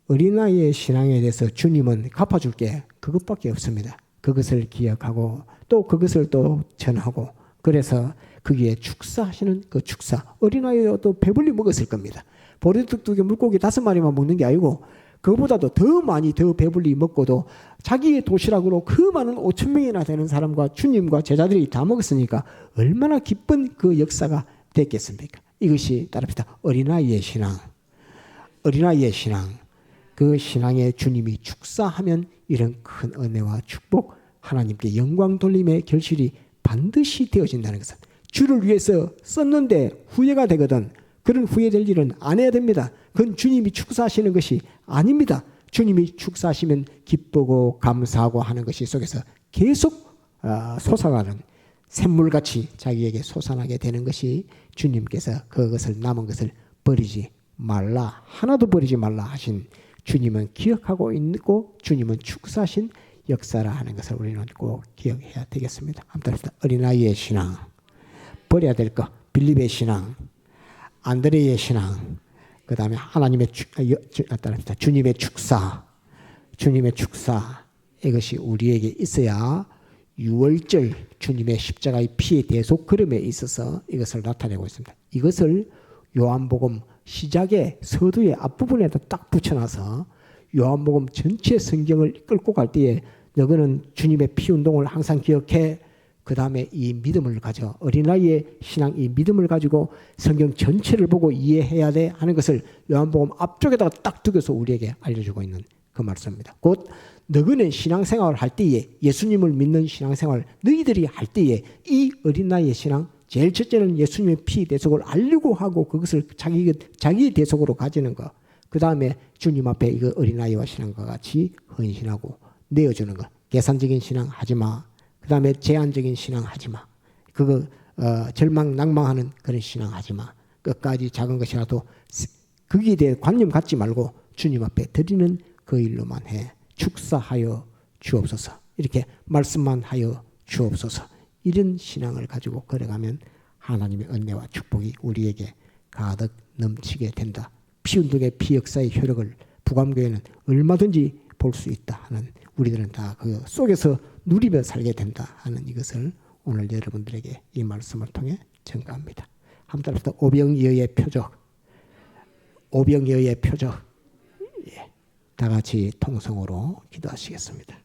어린아이의 신앙에 대해서 주님은 갚아줄게 그것밖에 없습니다. 그것을 기억하고 또 그것을 또 전하고 그래서 거기에 축사하시는 그 축사 어린아이도 배불리 먹었을 겁니다. 보리떡두개 물고기 5마리만 먹는 게 아니고 그보다도 더 많이 더 배불리 먹고도 자기의 도시락으로 그 많은 5,000명이나 되는 사람과 주님과 제자들이 다 먹었으니까 얼마나 기쁜 그 역사가 됐겠습니까? 이것이 따릅니다. 어린아이의 신앙 그 신앙에 주님이 축사하면 이런 큰 은혜와 축복 하나님께 영광 돌림의 결실이 반드시 되어진다는 것은 주를 위해서 썼는데 후회가 되거든 그런 후회될 일은 안 해야 됩니다. 그건 주님이 축사하시는 것이 아닙니다. 주님이 축사하시면 기쁘고 감사하고 하는 것이 속에서 계속 솟아나는 샘물같이 자기에게 솟아나게 되는 것이 주님께서 그것을 남은 것을 버리지 말라 하나도 버리지 말라 하신 주님은 기억하고 있고 주님은 축사하신 역사라 하는 것을 우리는 꼭 기억해야 되겠습니다. 한번 어린아이의 신앙 버려야 될 것 빌립의 신앙 안드레의 신앙 그 다음에 하나님의 주님의 축사 이것이 우리에게 있어야 6월절 주님의 십자가의 피의 대속 걸음에 있어서 이것을 나타내고 있습니다. 이것을 요한복음 시작의 서두의 앞부분에다 딱 붙여놔서 요한복음 전체 성경을 끌고 갈 때에 너희는 주님의 피 운동을 항상 기억해 그 다음에 이 믿음을 가져 어린아이의 신앙 이 믿음을 가지고 성경 전체를 보고 이해해야 돼 하는 것을 요한복음 앞쪽에다가 딱 두고서 우리에게 알려주고 있는 그 말씀입니다. 곧 너희는 신앙생활을 할 때에 예수님을 믿는 신앙생활 너희들이 할 때에 이 어린아이의 신앙 제일 첫째는 예수님의 피 대속을 알려고 하고 그것을 자기의 대속으로 가지는 것 그 다음에 주님 앞에 이거 어린아이와 신앙과 같이 헌신하고 내어주는 것 계산적인 신앙 하지마 그 다음에 제한적인 신앙 하지마 그거 절망 낭망하는 그런 신앙 하지마 끝까지 작은 것이라도 거기에 대해 관념 갖지 말고 주님 앞에 드리는 그 일로만 해 축사하여 주옵소서 이렇게 말씀만 하여 주옵소서 이런 신앙을 가지고 걸어가면 하나님의 은혜와 축복이 우리에게 가득 넘치게 된다. 피운동의 피역사의 효력을 부감교회는 얼마든지 볼 수 있다 하는 우리들은 다 그 속에서 누리며 살게 된다 하는 이것을 오늘 여러분들에게 이 말씀을 통해 전가합니다. 한번 따라서 오병이어의 표적 예. 다 같이 통성으로 기도하시겠습니다.